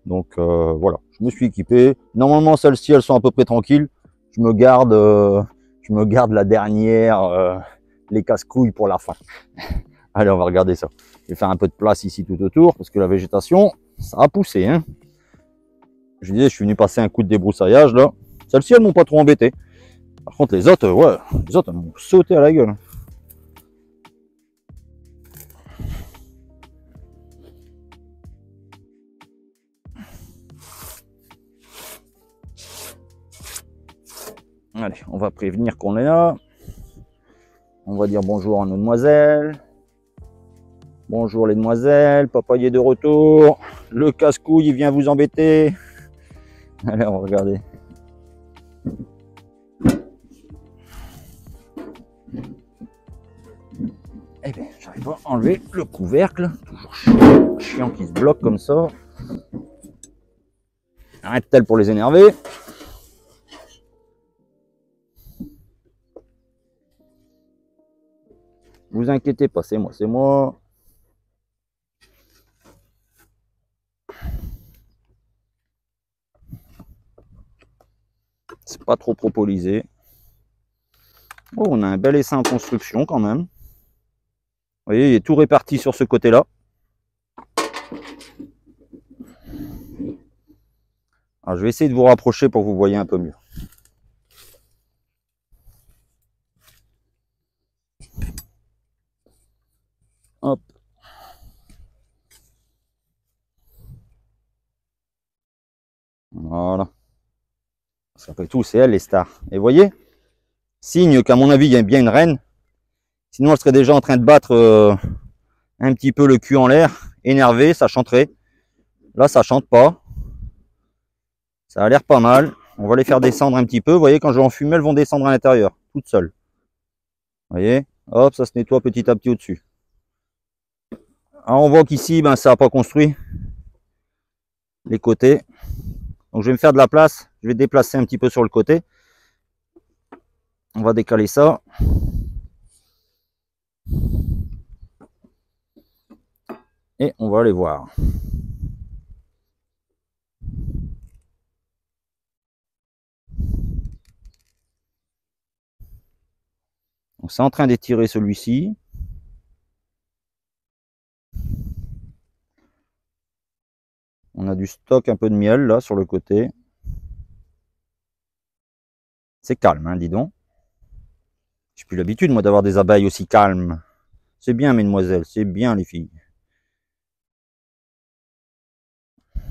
A: Donc voilà, je me suis équipé. Normalement celles-ci elles sont à peu près tranquilles. Je me garde la dernière, les casse-couilles pour la fin. Allez, on va regarder ça. Je vais faire un peu de place ici tout autour parce que la végétation, ça a poussé. Hein. Je disais, je suis venu passer un coup de débroussaillage là. Celles-ci, elles m'ont pas trop embêté. Par contre, les autres, ouais, les autres, elles m'ont sauté à la gueule. Allez, on va prévenir qu'on est là. On va dire bonjour à nos demoiselles. Bonjour les demoiselles, papa y est de retour. Le casse-couille, il vient vous embêter. Allez, on va regarder. Eh bien, j'arrive pas à enlever le couvercle. Toujours chiant qui se bloque comme ça. Arrête-t-elle pour les énerver? Vous inquiétez pas, c'est moi, c'est moi. C'est pas trop propolisé. Oh, on a un bel essaim en construction quand même. Vous voyez, il est tout réparti sur ce côté-là. Alors, je vais essayer de vous rapprocher pour que vous voyez un peu mieux. Hop. Voilà. Parce qu'après tout, c'est elle les stars. Et vous voyez, signe qu'à mon avis, il y a bien une reine. Sinon, elle serait déjà en train de battre un petit peu le cul en l'air, énervée, ça chanterait. Là, ça chante pas. Ça a l'air pas mal. On va les faire descendre un petit peu. Vous voyez, quand je vais enfumer, elles vont descendre à l'intérieur, toutes seules. Vous voyez, hop, ça se nettoie petit à petit au-dessus. Alors on voit qu'ici, ben, ça n'a pas construit les côtés. Donc je vais me faire de la place. Je vais déplacer un petit peu sur le côté. On va décaler ça. Et on va aller voir. Donc c'est en train d'étirer celui-ci. On a du stock, un peu de miel là sur le côté. C'est calme, hein, dis donc. J'ai plus l'habitude, moi, d'avoir des abeilles aussi calmes. C'est bien, mesdemoiselles, c'est bien, les filles. Vous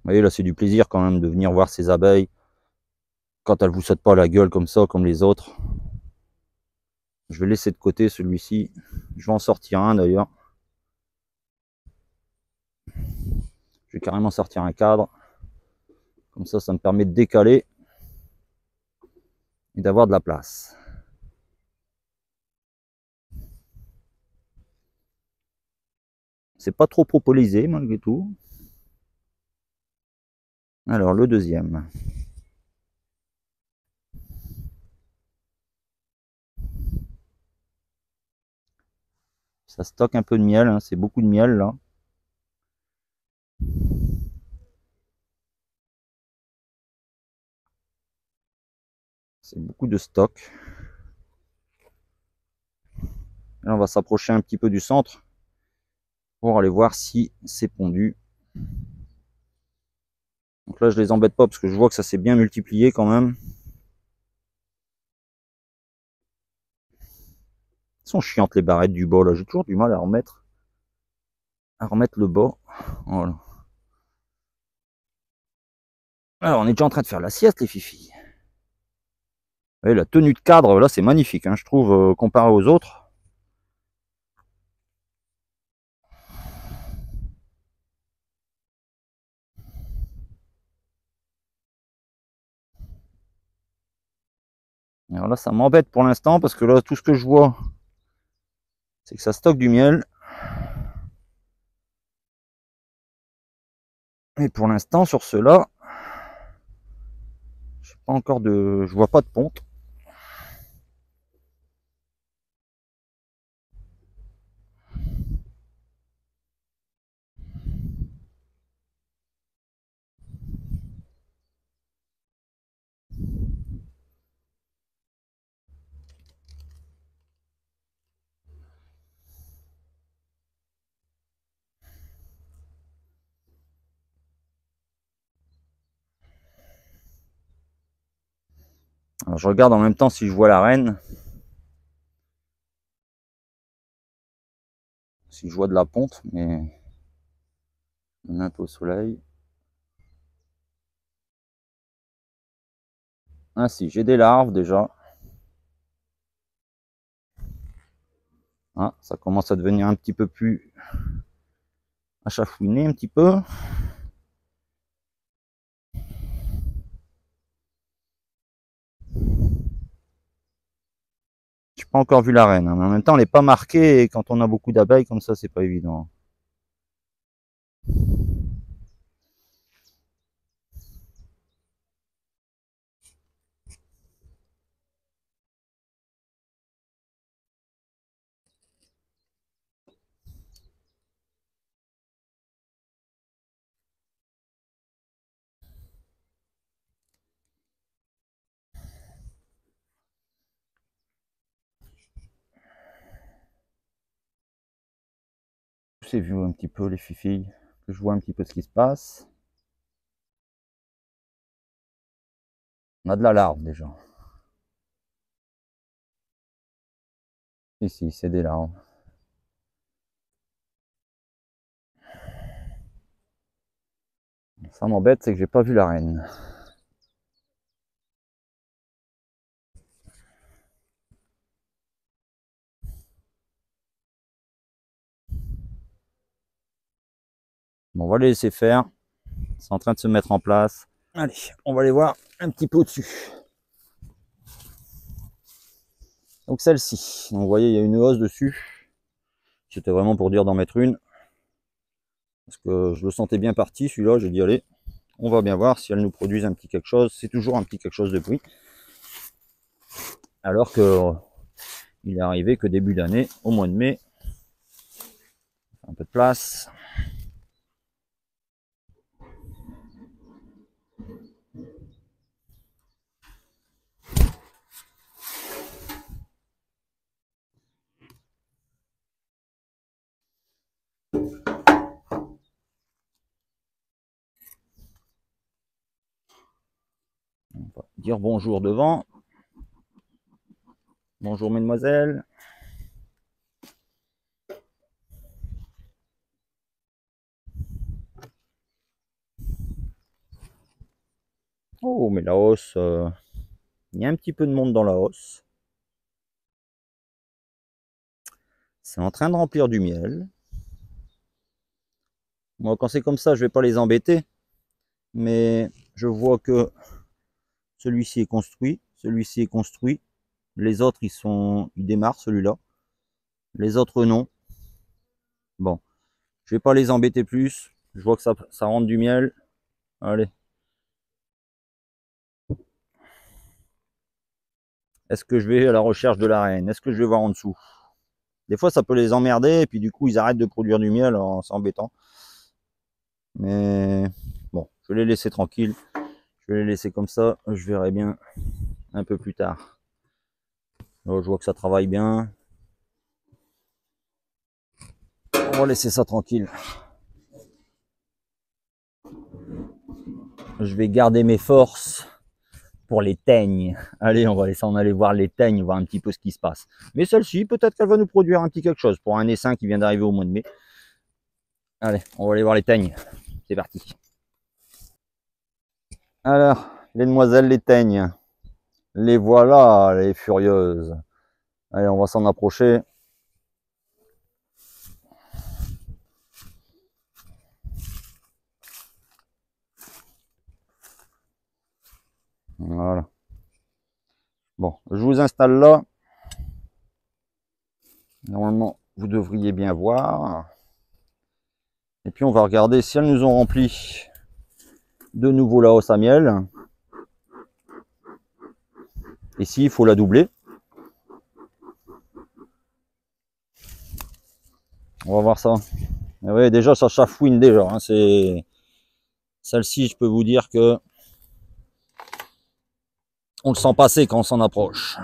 A: voyez, là, c'est du plaisir quand même de venir voir ces abeilles quand elles vous sautent pas la gueule comme ça, comme les autres. Je vais laisser de côté celui-ci. Je vais en sortir un d'ailleurs. Je vais carrément sortir un cadre. Comme ça me permet de décaler et d'avoir de la place. C'est pas trop propolisé malgré tout. Alors, le deuxième. Ça stocke un peu de miel, hein. C'est beaucoup de miel là. C'est beaucoup de stock. Là, on va s'approcher un petit peu du centre pour aller voir si c'est pondu. Donc là, je les embête pas parce que je vois que ça s'est bien multiplié quand même. Elles sont chiantes les barrettes du bas là. J'ai toujours du mal à remettre le bas. Voilà. Alors, on est déjà en train de faire la sieste, les fifis. Et la tenue de cadre, là, c'est magnifique, hein, je trouve, comparé aux autres. Alors là, ça m'embête pour l'instant parce que là, tout ce que je vois, c'est que ça stocke du miel. Et pour l'instant, sur ceux-là, je vois pas de ponte. Alors, je regarde en même temps si je vois la reine. Si je vois de la ponte, mais on est un peu au soleil. Ah si, j'ai des larves déjà. Ah, ça commence à devenir un petit peu plus achafouiné un petit peu. J'ai pas encore vu la reine, hein, mais en même temps elle n'est pas marquée et quand on a beaucoup d'abeilles comme ça, c'est pas évident. C'est vu un petit peu les filles, que je vois un petit peu ce qui se passe. On a de la larve déjà. Ici, c'est des larves. Ça m'embête, c'est que j'ai pas vu la reine. Bon, on va les laisser faire. C'est en train de se mettre en place. Allez, on va aller voir un petit peu au-dessus. Donc celle-ci, vous voyez, il y a une hausse dessus. C'était vraiment pour dire d'en mettre une. Parce que je le sentais bien parti, celui-là. J'ai dit, allez, on va bien voir si elles nous produisent un petit quelque chose. C'est toujours un petit quelque chose de bruit. Alors que il est arrivé que début d'année, au mois de mai. Un peu de place. On va dire bonjour devant. Bonjour mesdemoiselles. Oh, mais la hausse, il y a un petit peu de monde dans la hausse. C'est en train de remplir du miel. Moi, quand c'est comme ça, je vais pas les embêter. Mais je vois que celui-ci est construit, celui-ci est construit. Les autres, ils démarrent, celui-là. Les autres, non. Bon, je vais pas les embêter plus. Je vois que ça rentre du miel. Allez. Est-ce que je vais à la recherche de la reine? Est-ce que je vais voir en dessous? Des fois, ça peut les emmerder, et puis du coup, ils arrêtent de produire du miel, c'est embêtant. Mais bon, je vais les laisser tranquilles. Je vais les laisser comme ça. Je verrai bien un peu plus tard. Là, je vois que ça travaille bien. On va laisser ça tranquille. Je vais garder mes forces pour les teignes. Allez, on va laisser en aller voir les teignes, voir un petit peu ce qui se passe. Mais celle-ci, peut-être qu'elle va nous produire un petit quelque chose pour un essaim qui vient d'arriver au mois de mai. Allez, on va aller voir les teignes. C'est parti. Alors, les demoiselles, les teignes. Les voilà, les furieuses. Allez, on va s'en approcher. Voilà. Bon, je vous installe là. Normalement, vous devriez bien voir. Et puis, on va regarder si elles nous ont rempli de nouveau la hausse à miel. Ici, il faut la doubler. On va voir ça. Et ouais, déjà, ça chafouine déjà. Hein, c'est celle-ci, je peux vous dire que on le sent passer quand on s'en approche.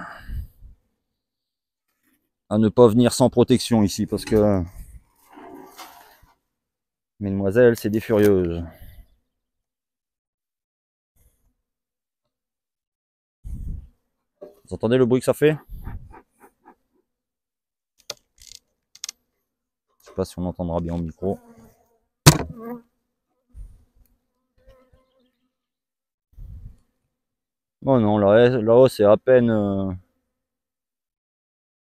A: À ne pas venir sans protection ici, parce que mesdemoiselles, c'est des furieuses. Vous entendez le bruit que ça fait? Je sais pas si on entendra bien au micro. Oh non, la hausse est à peine...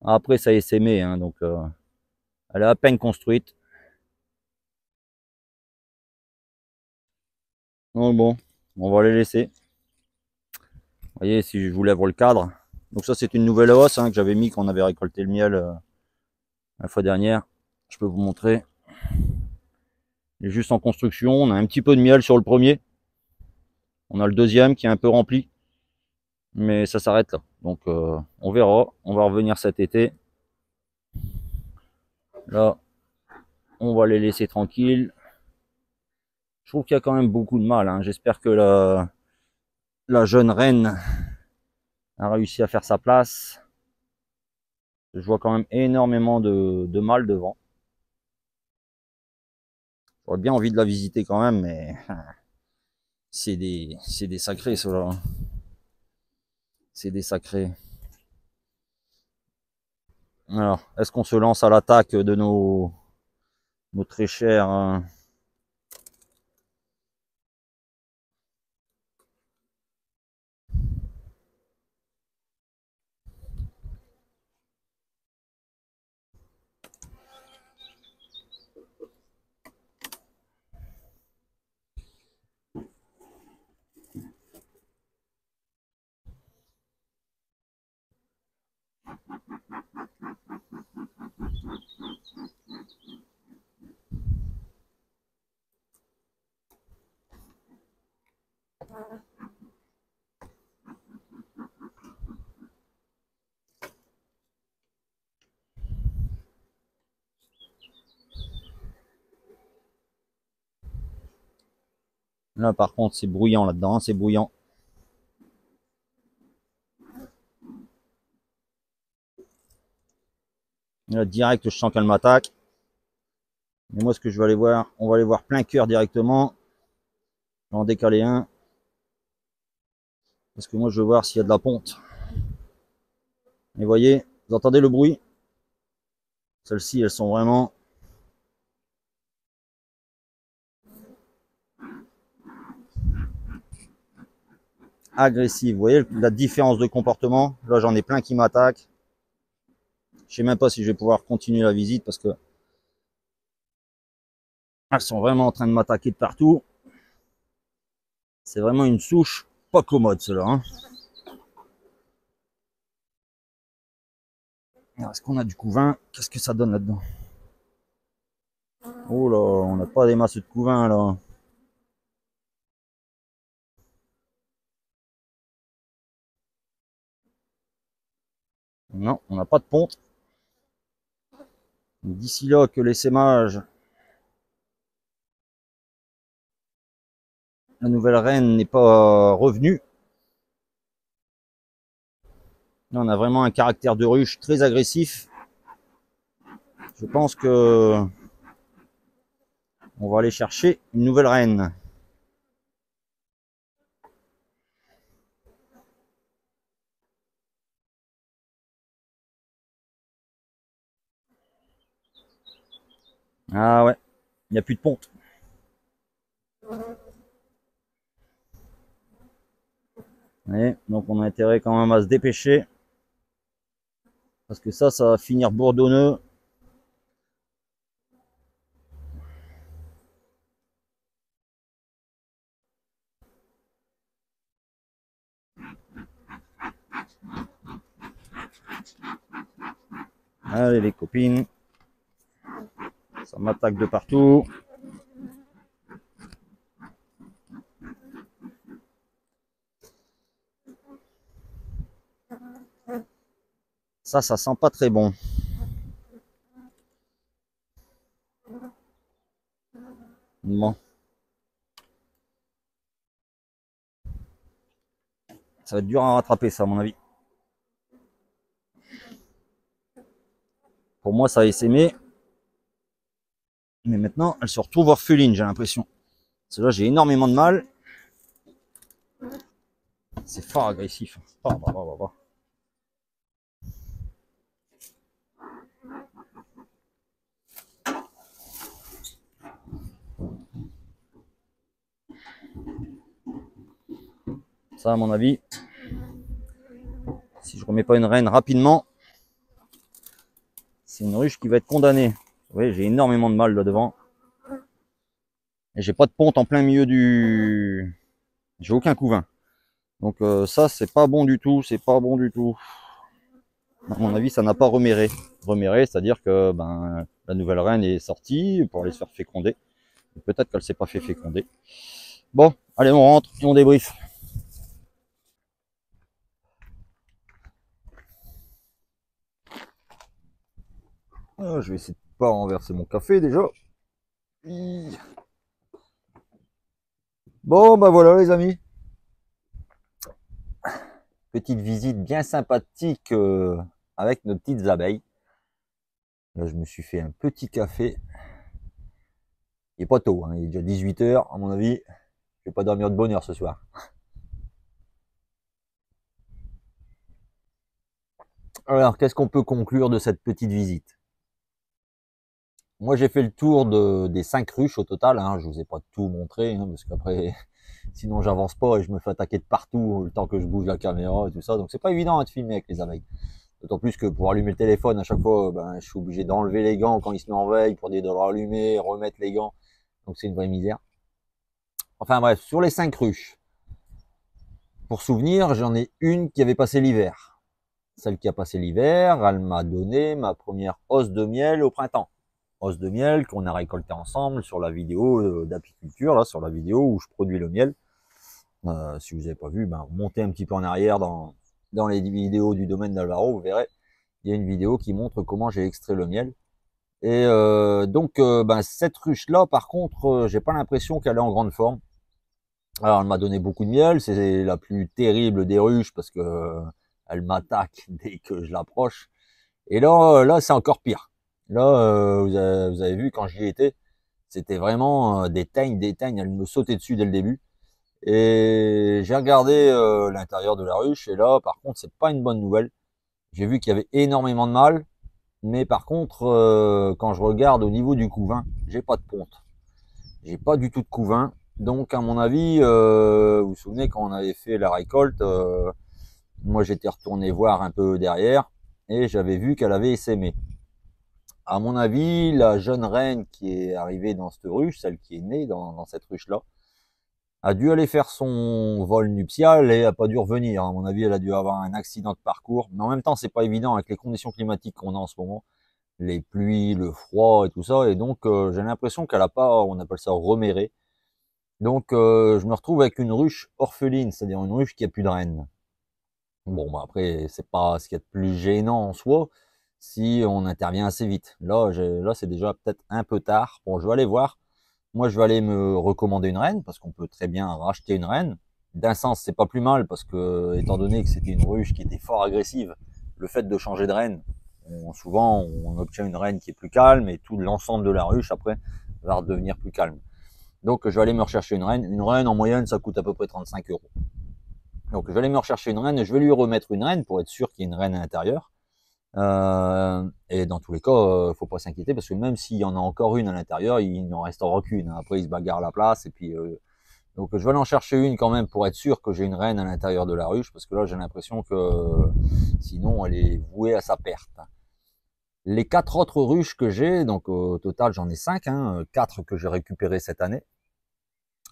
A: Après, ça y est s'aimer, hein, donc elle est à peine construite. Donc bon, on va les laisser. Vous voyez, si je vous lève le cadre. Donc ça, c'est une nouvelle hausse hein, que j'avais mis quand on avait récolté le miel la fois dernière. Je peux vous montrer. Il est juste en construction. On a un petit peu de miel sur le premier. On a le deuxième qui est un peu rempli. Mais ça s'arrête là. Donc on verra. On va revenir cet été. Là, on va les laisser tranquilles. Je trouve qu'il y a quand même beaucoup de mal. Hein. J'espère que la jeune reine a réussi à faire sa place. Je vois quand même énormément de mâles devant. J'aurais bien envie de la visiter quand même, mais c'est des sacrés ceux-là. C'est des sacrés. Alors, est-ce qu'on se lance à l'attaque de nos très chers Là, par contre, c'est bruyant là-dedans, c'est bruyant. Et là, direct, je sens qu'elle m'attaque. Mais moi, ce que je vais aller voir, on va aller voir plein cœur directement. Je vais en décaler un. Parce que moi, je veux voir s'il y a de la ponte. Et vous voyez, vous entendez le bruit? Celles-ci, elles sont vraiment agressives. Vous voyez la différence de comportement? Là, j'en ai plein qui m'attaquent. Je sais même pas si je vais pouvoir continuer la visite parce que elles sont vraiment en train de m'attaquer de partout. C'est vraiment une souche pas commode, cela. Hein. Est-ce qu'on a du couvain? Qu'est-ce que ça donne là-dedans? Oh là, on n'a pas des masses de couvain là. Non, on n'a pas de ponte. D'ici là que l'essaimage, la nouvelle reine n'est pas revenue. Là, on a vraiment un caractère de ruche très agressif. Je pense que on va aller chercher une nouvelle reine. Ah ouais, il n'y a plus de ponte. Et donc on a intérêt quand même à se dépêcher. Parce que ça va finir bourdonneux. Allez les copines. Ça m'attaque de partout. Ça sent pas très bon. Bon. Ça va être dur à rattraper ça à mon avis. Pour moi ça a essaimé. Mais maintenant elle se retrouve orpheline, j'ai l'impression. Là j'ai énormément de mal. C'est fort agressif. Oh, bah. Ça à mon avis, si je remets pas une reine rapidement, c'est une ruche qui va être condamnée. Vous voyez, j'ai énormément de mal là devant. Et j'ai pas de ponte en plein milieu du... J'ai aucun couvain. Donc ça, c'est pas bon du tout, c'est pas bon du tout. À mon avis, ça n'a pas reméré. Reméré, c'est-à-dire que ben, la nouvelle reine est sortie pour aller se faire féconder. Peut-être qu'elle s'est pas fait féconder. Bon, allez, on rentre et on débriefe. Ah, je vais essayer de pas renverser mon café déjà. Bon, bah voilà les amis. Petite visite bien sympathique avec nos petites abeilles. Là, je me suis fait un petit café. Il est pas tôt, hein, il est déjà 18 h à mon avis. Je vais pas dormir de bonne heure ce soir. Alors, qu'est-ce qu'on peut conclure de cette petite visite? Moi, j'ai fait le tour des 5 ruches au total. Hein. Je vous ai pas tout montré, hein, parce qu'après, sinon j'avance pas et je me fais attaquer de partout le temps que je bouge la caméra et tout ça. Donc, c'est pas évident de filmer avec les abeilles. D'autant plus que pour allumer le téléphone, à chaque fois, ben, je suis obligé d'enlever les gants quand il se met en veille pour dire de le rallumer, remettre les gants. Donc, c'est une vraie misère. Enfin bref, sur les 5 ruches, pour souvenir, j'en ai une qui avait passé l'hiver. Celle qui a passé l'hiver, elle m'a donné ma première hausse de miel au printemps. Hausse de miel qu'on a récolté ensemble sur la vidéo d'apiculture, là, sur la vidéo où je produis le miel. Si vous n'avez pas vu, ben, montez un petit peu en arrière dans les vidéos du domaine d'Alvaro, vous verrez, il y a une vidéo qui montre comment j'ai extrait le miel. Et donc, ben, cette ruche-là, par contre, j'ai pas l'impression qu'elle est en grande forme. Alors, elle m'a donné beaucoup de miel. C'est la plus terrible des ruches parce que elle m'attaque dès que je l'approche. Et là, c'est encore pire. Là, vous avez vu quand j'y étais, c'était vraiment des teignes, des teignes. Elle me sautait dessus dès le début. Et j'ai regardé l'intérieur de la ruche. Et là, par contre, c'est pas une bonne nouvelle. J'ai vu qu'il y avait énormément de mâles. Mais par contre, quand je regarde au niveau du couvain, j'ai pas de ponte. J'ai pas du tout de couvain. Donc, à mon avis, vous vous souvenez quand on avait fait la récolte, moi j'étais retourné voir un peu derrière et j'avais vu qu'elle avait essaimé. À mon avis, la jeune reine qui est arrivée dans cette ruche, celle qui est née dans cette ruche-là, a dû aller faire son vol nuptial et a pas dû revenir. À mon avis, elle a dû avoir un accident de parcours. Mais en même temps, c'est pas évident avec les conditions climatiques qu'on a en ce moment, les pluies, le froid et tout ça. Et donc, j'ai l'impression qu'elle a pas, on appelle ça reméré. Donc, je me retrouve avec une ruche orpheline, c'est-à-dire une ruche qui a plus de reine. Bon, bah après, c'est pas ce qu'il y a de plus gênant en soi si on intervient assez vite. Là, c'est déjà peut-être un peu tard. Bon, je vais aller voir. Moi, je vais aller me recommander une reine parce qu'on peut très bien racheter une reine. D'un sens, c'est pas plus mal parce que, étant donné que c'était une ruche qui était fort agressive, le fait de changer de reine, souvent, on obtient une reine qui est plus calme et tout l'ensemble de la ruche après va redevenir plus calme. Donc, je vais aller me rechercher une reine. Une reine, en moyenne, ça coûte à peu près 35 euros. Donc, je vais aller me rechercher une reine et je vais lui remettre une reine pour être sûr qu'il y ait une reine à l'intérieur. Et dans tous les cas, faut pas s'inquiéter parce que même s'il y en a encore une à l'intérieur, il n'en restera qu'une. Après, il se bagarre à la place et puis donc je vais aller en chercher une quand même pour être sûr que j'ai une reine à l'intérieur de la ruche parce que là, j'ai l'impression que sinon, elle est vouée à sa perte. Les 4 autres ruches que j'ai, donc au total, j'en ai 5, hein, 4 que j'ai récupérées cette année.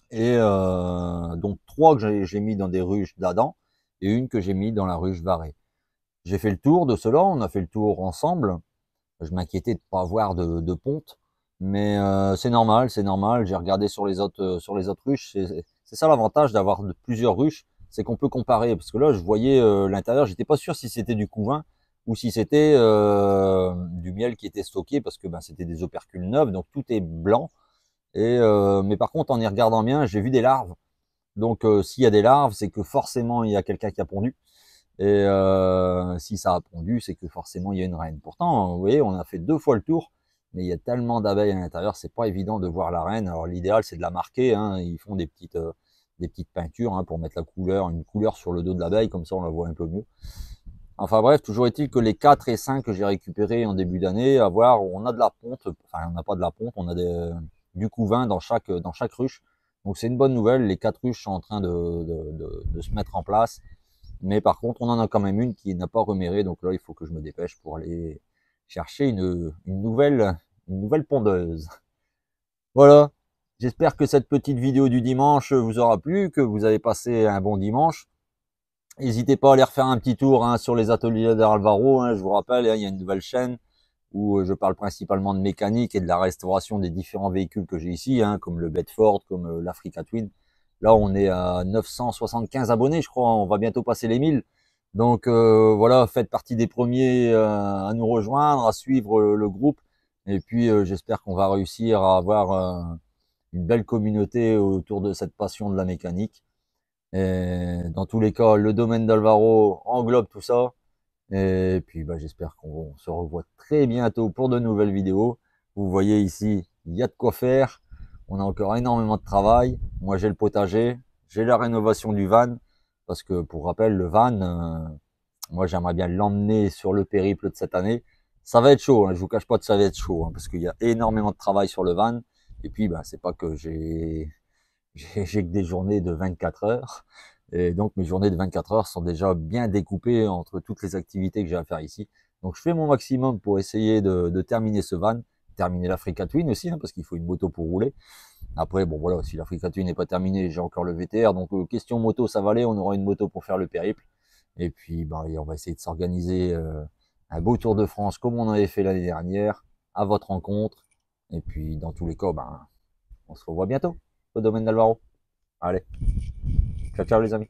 A: Et donc 3 que j'ai mis dans des ruches d'Adam et une que j'ai mis dans la ruche Varé. J'ai fait le tour de cela, on a fait le tour ensemble. Je m'inquiétais de pas avoir de ponte, mais c'est normal, c'est normal. J'ai regardé sur les autres ruches. C'est ça l'avantage d'avoir plusieurs ruches, c'est qu'on peut comparer. Parce que là, je voyais l'intérieur, j'étais pas sûr si c'était du couvain ou si c'était du miel qui était stocké, parce que ben, c'était des opercules neufs, donc tout est blanc. Et mais par contre, en y regardant bien, j'ai vu des larves. Donc s'il y a des larves, c'est que forcément il y a quelqu'un qui a pondu. Et si ça a pondu, c'est que forcément il y a une reine. Pourtant, vous voyez, on a fait 2 fois le tour, mais il y a tellement d'abeilles à l'intérieur, c'est pas évident de voir la reine. Alors l'idéal, c'est de la marquer. Hein. Ils font des petites peintures hein, pour mettre la couleur, une couleur sur le dos de l'abeille, comme ça on la voit un peu mieux. Enfin bref, toujours est-il que les 4 et 5 que j'ai récupérés en début d'année, à voir, on a de la ponte, enfin on n'a pas de la ponte, on a du couvain dans chaque ruche. Donc c'est une bonne nouvelle, les 4 ruches sont en train de se mettre en place. Mais par contre, on en a quand même une qui n'a pas reméré, donc là, il faut que je me dépêche pour aller chercher une nouvelle pondeuse. Voilà. J'espère que cette petite vidéo du dimanche vous aura plu, que vous avez passé un bon dimanche. N'hésitez pas à aller refaire un petit tour hein, sur les ateliers d'Alvaro. Hein, je vous rappelle, hein, il y a une nouvelle chaîne où je parle principalement de mécanique et de la restauration des différents véhicules que j'ai ici, hein, comme le Bedford, comme l'Africa Twin. Là, on est à 975 abonnés, je crois. On va bientôt passer les 1000. Donc voilà, faites partie des premiers à nous rejoindre, à suivre le groupe. Et puis j'espère qu'on va réussir à avoir une belle communauté autour de cette passion de la mécanique. Et dans tous les cas, le domaine d'Alvaro englobe tout ça. Et puis bah, j'espère qu'on se revoit très bientôt pour de nouvelles vidéos. Vous voyez ici, il y a de quoi faire. On a encore énormément de travail. Moi j'ai le potager, j'ai la rénovation du van. Parce que pour rappel, le van, moi j'aimerais bien l'emmener sur le périple de cette année. Ça va être chaud, hein, je vous cache pas que ça va être chaud, hein, parce qu'il y a énormément de travail sur le van. Et puis bah, c'est pas que j'ai que des journées de 24 heures. Et donc mes journées de 24 heures sont déjà bien découpées entre toutes les activités que j'ai à faire ici. Donc je fais mon maximum pour essayer de terminer ce van, terminer l'Africa Twin aussi, hein, parce qu'il faut une moto pour rouler. Après, bon voilà, si l'Africa Twin n'est pas terminée, j'ai encore le VTR. Donc question moto, ça va aller, on aura une moto pour faire le périple. Et puis bah, on va essayer de s'organiser un beau Tour de France comme on avait fait l'année dernière, à votre rencontre. Et puis dans tous les cas, ben, on se revoit bientôt au domaine d'Alvaro. Allez, ciao ciao les amis.